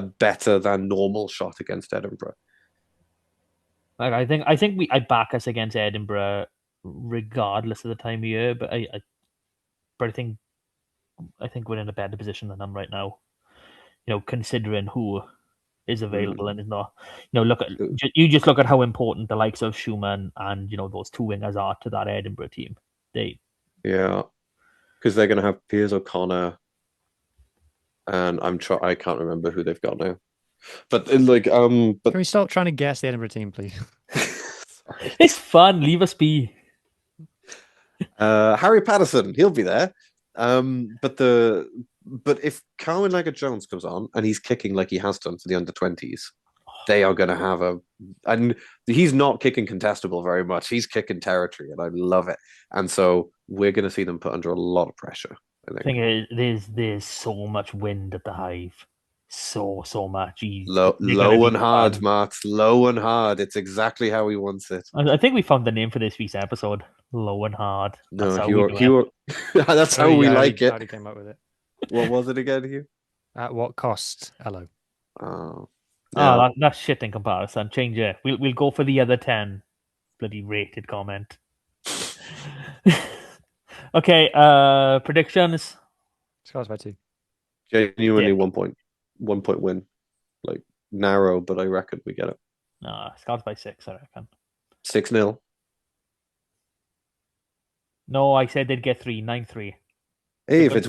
better than normal shot against Edinburgh. Like I think I back us against Edinburgh regardless of the time of year, but I think we're in a better position than them right now. Considering who is available and is not. You just look at how important the likes of Schumann and those two wingers are to that Edinburgh team. Yeah, because they're going to have Piers O'Connor, and I can't remember who they've got now. But Can we stop trying to guess the Edinburgh team, please? It's fun. Leave us be. Harry Patterson, he'll be there. But if Carwyn Leggett-Jones comes on and he's kicking like he has done for the under-20s, they are going to have and he's not kicking contestable very much. He's kicking territory, and I love it. And so we're going to see them put under a lot of pressure. I think there's so much wind at the Hive. So much. Low and hard, Matt. Low and hard. It's exactly how he wants it. I think we found the name for this week's episode. Low and hard. That's how we like it. Already came up with it. What was it again, Hugh? At what cost? Elow. Oh, that's shit in comparison. Change it. We'll go for the other 10. Bloody rated comment. Okay. Predictions. Scarlets by 2. Genuinely 1 point win, like narrow, but I reckon we get it. Scarlets by 6. I reckon 6-0. No, I said they'd get 3. 9-3. Hey, if it's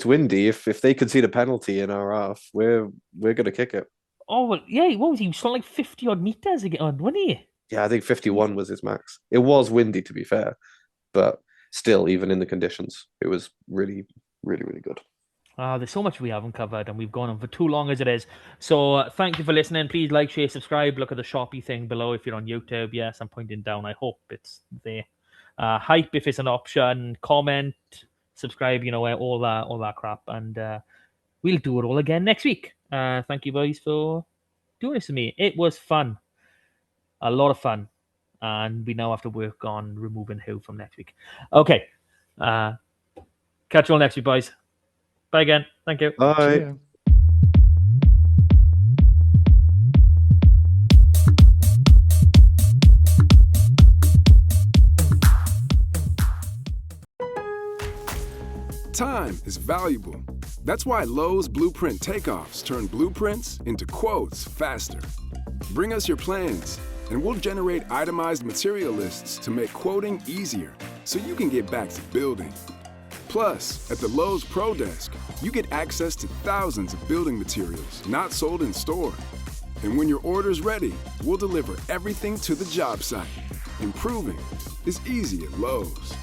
windy, if they concede a penalty in our half, we're gonna kick it. Oh well, yeah. What was he? He was like 50 odd meters again, wasn't he? Yeah, I think 51 was his max. It was windy, to be fair, but still, even in the conditions, it was really, really, really good. There's so much we haven't covered, and we've gone on for too long as it is. So thank you for listening. Please like, share, subscribe. Look at the Shopee thing below if you're on YouTube. Yes, I'm pointing down. I hope it's there. Hype if it's an option. Comment, subscribe. All that crap, and we'll do it all again next week. Thank you guys for doing this to me. It was fun, a lot of fun, and we now have to work on removing Huw from next week. Okay, catch you all next week, boys. Bye again. Thank you. Bye. Yeah. Time is valuable. That's why Lowe's Blueprint Takeoffs turn blueprints into quotes faster. Bring us your plans, and we'll generate itemized material lists to make quoting easier so you can get back to building. Plus, at the Lowe's Pro Desk, you get access to thousands of building materials not sold in store. And when your order's ready, we'll deliver everything to the job site. Improving is easy at Lowe's.